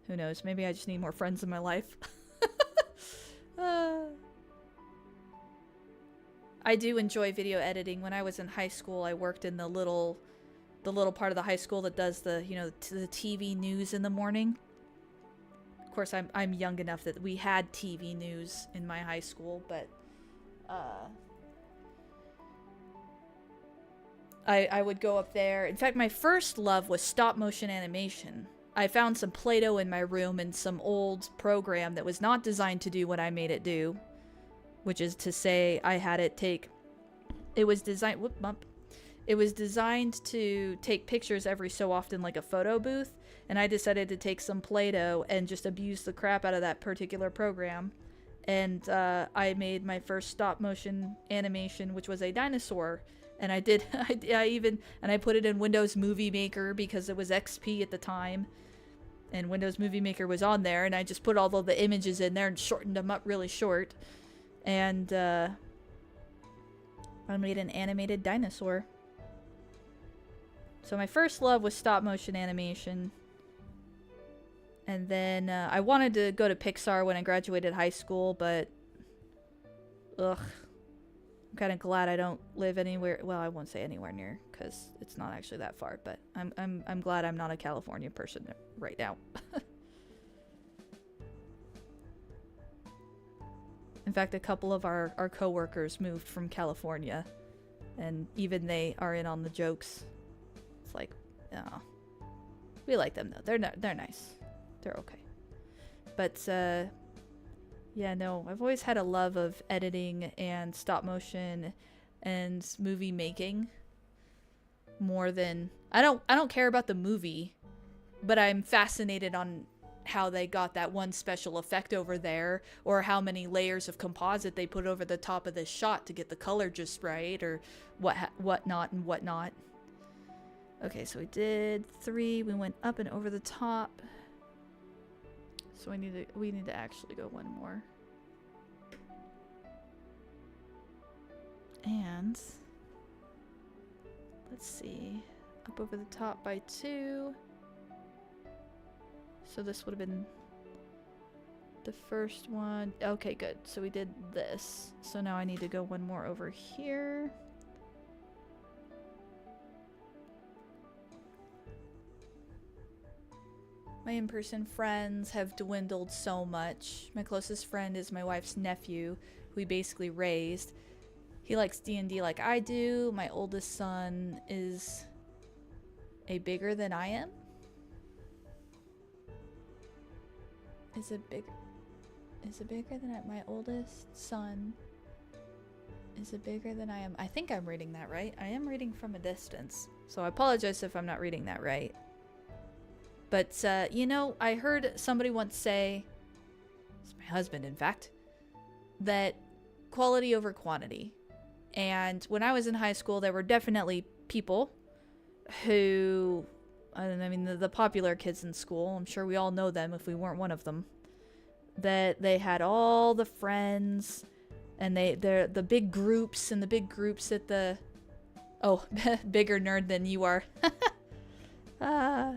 Who knows? Maybe I just need more friends in my life. I do enjoy video editing. When I was in high school, I worked in the little part of the high school that does the, you know, the TV news in the morning. Of course, I'm young enough that we had TV news in my high school, but I would go up there. In fact, my first love was stop motion animation. I found some Play-Doh in my room and some old program that was not designed to do what I made it do, which is to say I had it take... It was designed... Whoop, bump. It was designed to take pictures every so often like a photo booth, and I decided to take some Play-Doh and just abuse the crap out of that particular program. And I made my first stop-motion animation, which was a dinosaur. And I did... I put it in Windows Movie Maker because it was XP at the time. And Windows Movie Maker was on there, and I just put all of the images in there and shortened them up really short. And I made an animated dinosaur. So my first love was stop motion animation. And then I wanted to go to Pixar when I graduated high school, but ugh. I'm kind of glad I don't live anywhere. Well, I won't say anywhere near because it's not actually that far, but I'm glad I'm not a California person right now. In fact, a couple of our coworkers moved from California, and even they are in on the jokes. It's like, oh, we like them though. They're nice. They're okay. But yeah, no, I've always had a love of editing and stop motion and movie making more than I don't care about the movie, but I'm fascinated on how they got that one special effect over there, or how many layers of composite they put over the top of this shot to get the color just right, or whatnot and whatnot. Okay, so we did 3. We went up and over the top. So we need to actually go one more. And let's see. Up over the top by 2. So this would have been the first one. Okay, good. So we did this. So now I need to go one more over here. My in-person friends have dwindled so much. My closest friend is my wife's nephew, who we basically raised. He likes D&D like I do. My oldest son is a bigger than I am. Is it bigger than my oldest son is it bigger than I am? I think I'm reading that right. I am reading from a distance. So I apologize if I'm not reading that right. But, you know, I heard somebody once say, it's my husband, in fact, that quality over quantity. And when I was in high school, there were definitely people who, I mean, the popular kids in school, I'm sure we all know them if we weren't one of them, that they had all the friends, and they're the big groups, and the big groups at the, oh, bigger nerd than you are.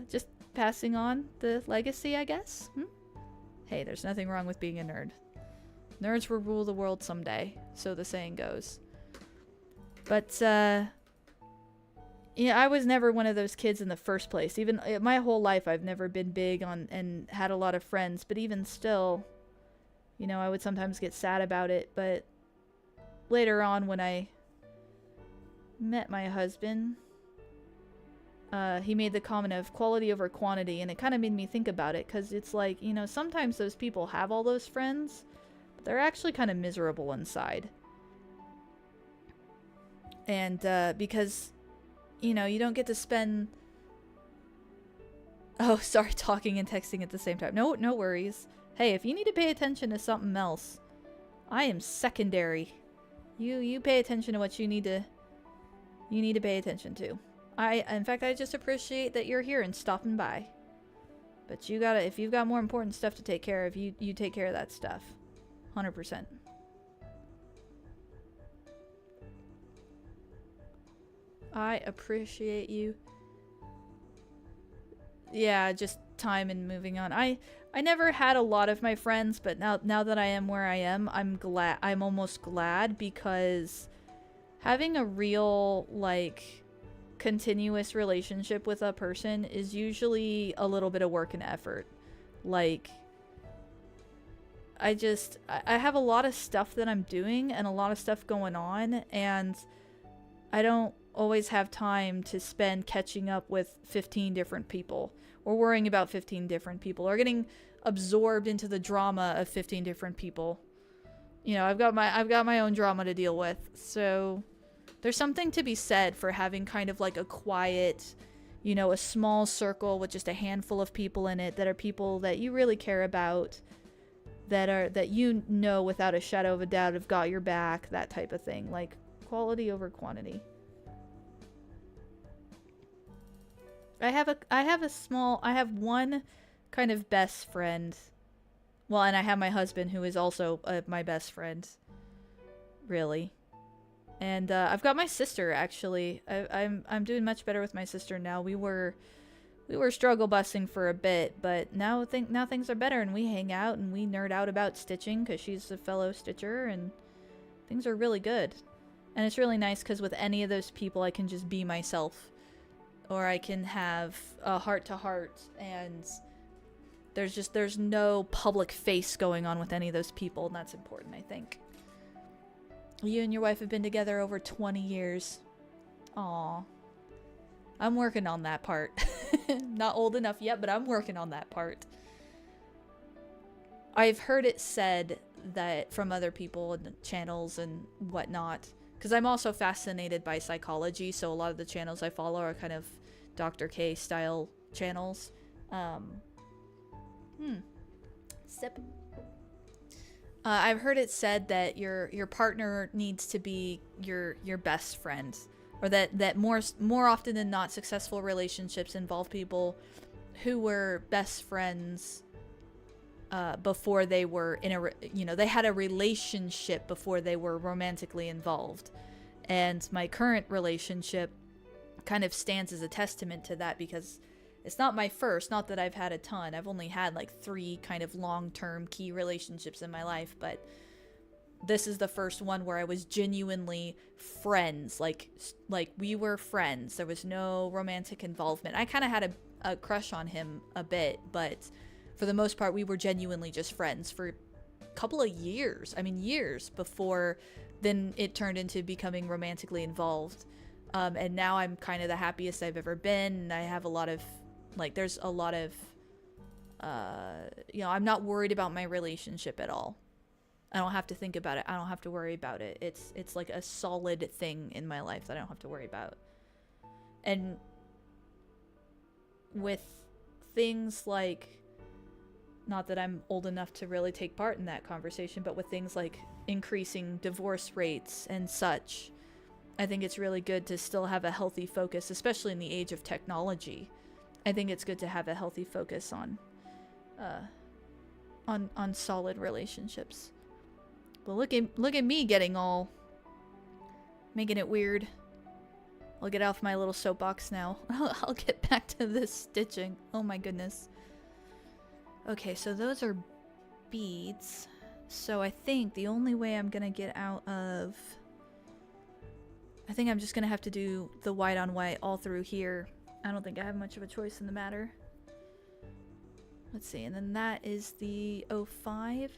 Just passing on the legacy, I guess. Hey, there's nothing wrong with being a nerd. Nerds will rule the world someday, so the saying goes. But, yeah, I was never one of those kids in the first place. Even my whole life, I've never been big on and had a lot of friends. But even still, you know, I would sometimes get sad about it. But later on, when I met my husband, he made the comment of quality over quantity, and it kind of made me think about it, because it's like, you know, sometimes those people have all those friends, but they're actually kind of miserable inside. And because, you know, you don't get to spend... Oh, sorry, talking and texting at the same time. No worries. Hey, if you need to pay attention to something else, I am secondary. You pay attention to what you need to pay attention to. In fact, I just appreciate that you're here and stopping by. But you gotta, if you've got more important stuff to take care of, you take care of that stuff. 100%. I appreciate you. Yeah, just time and moving on. I never had a lot of my friends, but now that I am where I am, I'm almost glad, because having a real, like, continuous relationship with a person is usually a little bit of work and effort. Like, I have a lot of stuff that I'm doing and a lot of stuff going on, and I don't always have time to spend catching up with 15 different people, or worrying about 15 different people, or getting absorbed into the drama of 15 different people. You know, I've got my own drama to deal with. So there's something to be said for having kind of like a quiet, you know, a small circle with just a handful of people in it that are people that you really care about, that you know without a shadow of a doubt have got your back, that type of thing. Like, quality over quantity. I have one kind of best friend. Well, and I have my husband, who is also my best friend. Really. And I've got my sister, actually. I'm doing much better with my sister now. We were struggle busing for a bit, but now things are better, and we hang out and we nerd out about stitching because she's a fellow stitcher, and things are really good. And it's really nice because with any of those people, I can just be myself, or I can have a heart-to-heart, and there's no public face going on with any of those people, and that's important, I think. You and your wife have been together over 20 years. Aw. I'm working on that part. Not old enough yet, but I'm working on that part. I've heard it said that from other people and channels and whatnot, because I'm also fascinated by psychology, so a lot of the channels I follow are kind of Dr. K style channels. Sip. I've heard it said that your partner needs to be your best friend, or that more often than not, successful relationships involve people who were best friends before they were they had a relationship before they were romantically involved. And my current relationship kind of stands as a testament to that, because it's not my first, not that I've had a ton. I've only had like 3 kind of long-term key relationships in my life, but this is the first one where I was genuinely friends. Like we were friends. There was no romantic involvement. I kind of had a crush on him a bit, but for the most part, we were genuinely just friends for a couple of years. I mean, years before then it turned into becoming romantically involved. And now I'm kind of the happiest I've ever been. And I have a lot of, there's a lot of, I'm not worried about my relationship at all. I don't have to think about it. I don't have to worry about it. It's like a solid thing in my life that I don't have to worry about. And with things like, not that I'm old enough to really take part in that conversation, but with things like increasing divorce rates and such, I think it's really good to still have a healthy focus, especially in the age of technology. I think it's good to have a healthy focus on solid relationships. But look at me getting all making it weird. I'll get off my little soapbox now. I'll get back to this stitching. Oh my goodness. Okay, so those are beads. So I think the only way I'm gonna get out of... I think I'm just gonna have to do the white on white all through here. I don't think I have much of a choice in the matter. Let's see, and then that is the 05,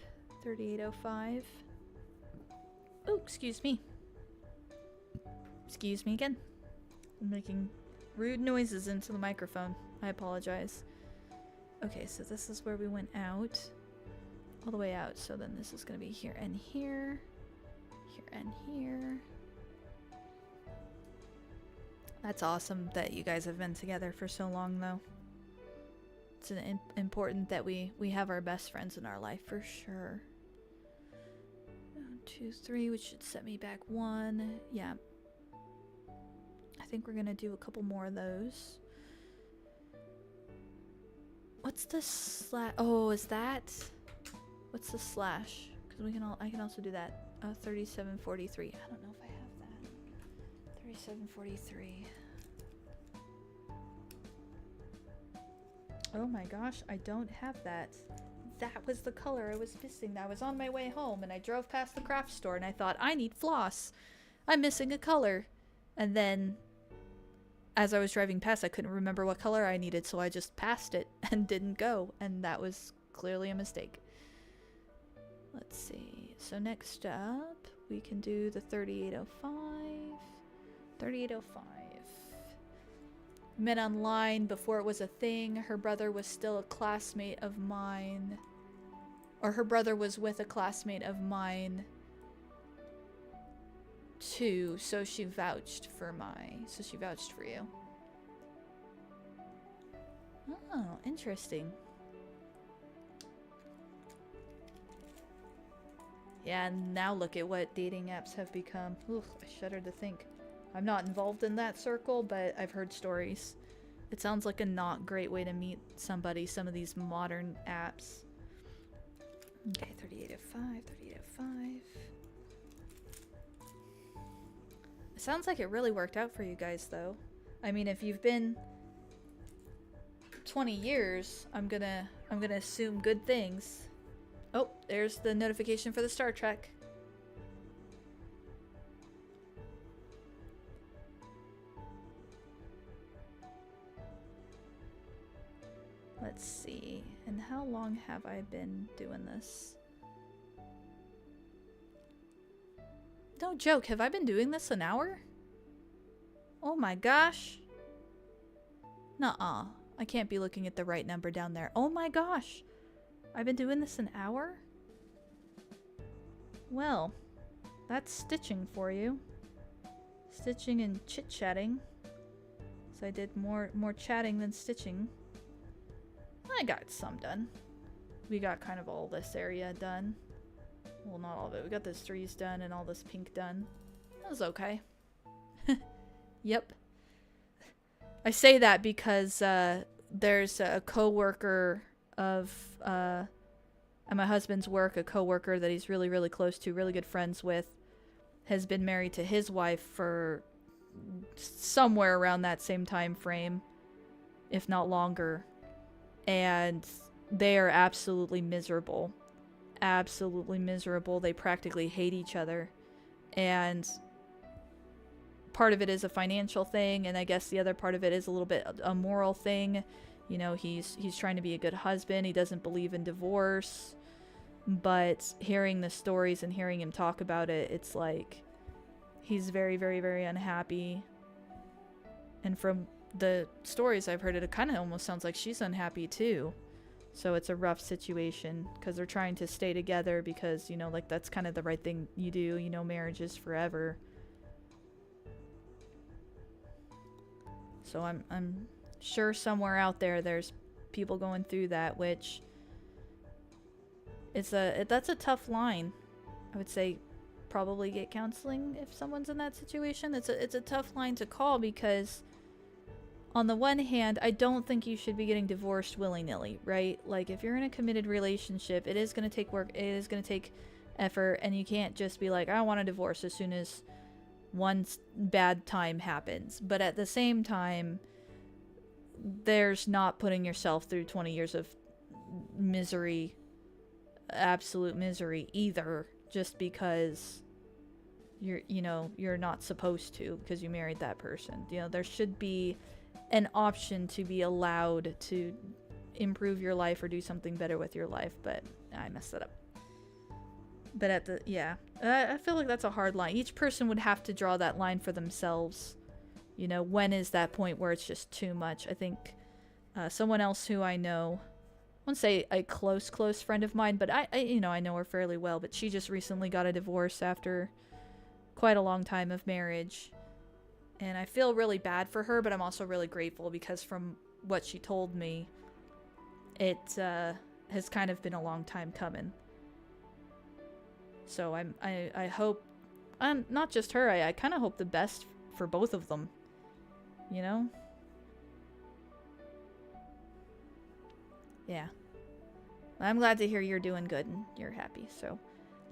3805. Oh, excuse me. Excuse me again. I'm making rude noises into the microphone. I apologize. Okay, so this is where we went out. All the way out. So then this is going to be here and here. Here and here. That's awesome that you guys have been together for so long, though. It's important that we have our best friends in our life, for sure. 1, 2, 3, which should set me back 1. Yeah. I think we're going to do a couple more of those. What's the slash? Oh, is that? What's the slash? Because I can also do that. 3743. I don't know if I have that. 4743. Oh my gosh, I don't have that. That was the color I was missing. I was on my way home and I drove past the craft store and I thought, I need floss. I'm missing a color. And then as I was driving past, I couldn't remember what color I needed, so I just passed it and didn't go. And that was clearly a mistake. Let's see. So next up, we can do the 3805. 3805. Met online before it was a thing. Her brother was still a classmate of mine. Or her brother was with a classmate of mine too, so she vouched for you. Oh, interesting. Yeah, and now look at what dating apps have become. Ugh, I shudder to think. I'm not involved in that circle, but I've heard stories. It sounds like a not great way to meet somebody, some of these modern apps. Okay, 3805, 3805. It sounds like it really worked out for you guys, though. I mean, if you've been 20 years, I'm gonna assume good things. Oh, there's the notification for the Star Trek. Let's see. And how long have I been doing this? No joke, have I been doing this an hour? Oh my gosh. Nuh-uh. I can't be looking at the right number down there. Oh my gosh. I've been doing this an hour? Well, that's stitching for you. Stitching and chit-chatting. So I did more chatting than stitching. I got some done. We got kind of all this area done. Well, not all of it. We got those trees done and all this pink done. That was okay. Yep. I say that because there's a co-worker of at my husband's work, a co-worker that he's really, really close to, really good friends with, has been married to his wife for somewhere around that same time frame, if not longer. And they are absolutely miserable. Absolutely miserable. They practically hate each other. And part of it is a financial thing, and I guess the other part of it is a little bit a moral thing. You know, he's trying to be a good husband. He doesn't believe in divorce. But hearing the stories and hearing him talk about it, it's like he's very, very, very unhappy. And from the stories I've heard, it kind of almost sounds like she's unhappy too. So it's a rough situation because they're trying to stay together because, you know, like that's kind of the right thing you do. You know, marriage is forever. So I'm sure somewhere out there there's people going through that, which that's a tough line. I would say probably get counseling if someone's in that situation. It's a tough line to call because on the one hand, I don't think you should be getting divorced willy-nilly, right? Like, if you're in a committed relationship, it is going to take work, it is going to take effort, and you can't just be like, I want a divorce as soon as one bad time happens. But at the same time, there's not putting yourself through 20 years of misery, absolute misery either, just because you're not supposed to because you married that person. You know, there should be an option to be allowed to improve your life or do something better with your life, but I messed that up. But I feel like that's a hard line. Each person would have to draw that line for themselves. You know, when is that point where it's just too much? I think someone else who I know, I won't say a close friend of mine, but I know her fairly well, but she just recently got a divorce after quite a long time of marriage. And I feel really bad for her, but I'm also really grateful because from what she told me, it has kind of been a long time coming. So I hope, not just her, I kind of hope the best for both of them, you know? Yeah. I'm glad to hear you're doing good and you're happy, so.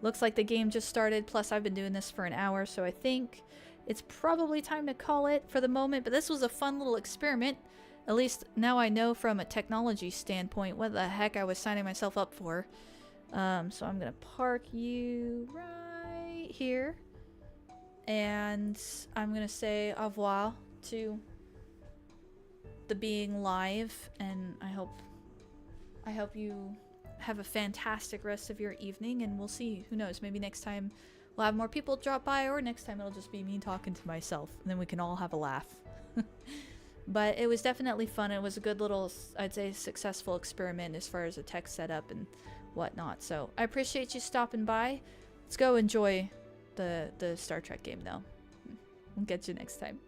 Looks like the game just started, plus I've been doing this for an hour, so I think it's probably time to call it for the moment, but this was a fun little experiment. At least now I know from a technology standpoint what the heck I was signing myself up for. So I'm gonna park you right here. And I'm gonna say au revoir to the being live, and I hope you have a fantastic rest of your evening, and we'll see. Who knows, maybe next time we'll have more people drop by, or next time it'll just be me talking to myself, and then we can all have a laugh. But it was definitely fun. It was a good little, I'd say, successful experiment as far as a tech setup and whatnot. So I appreciate you stopping by. Let's go enjoy the Star Trek game, though. We'll get you next time.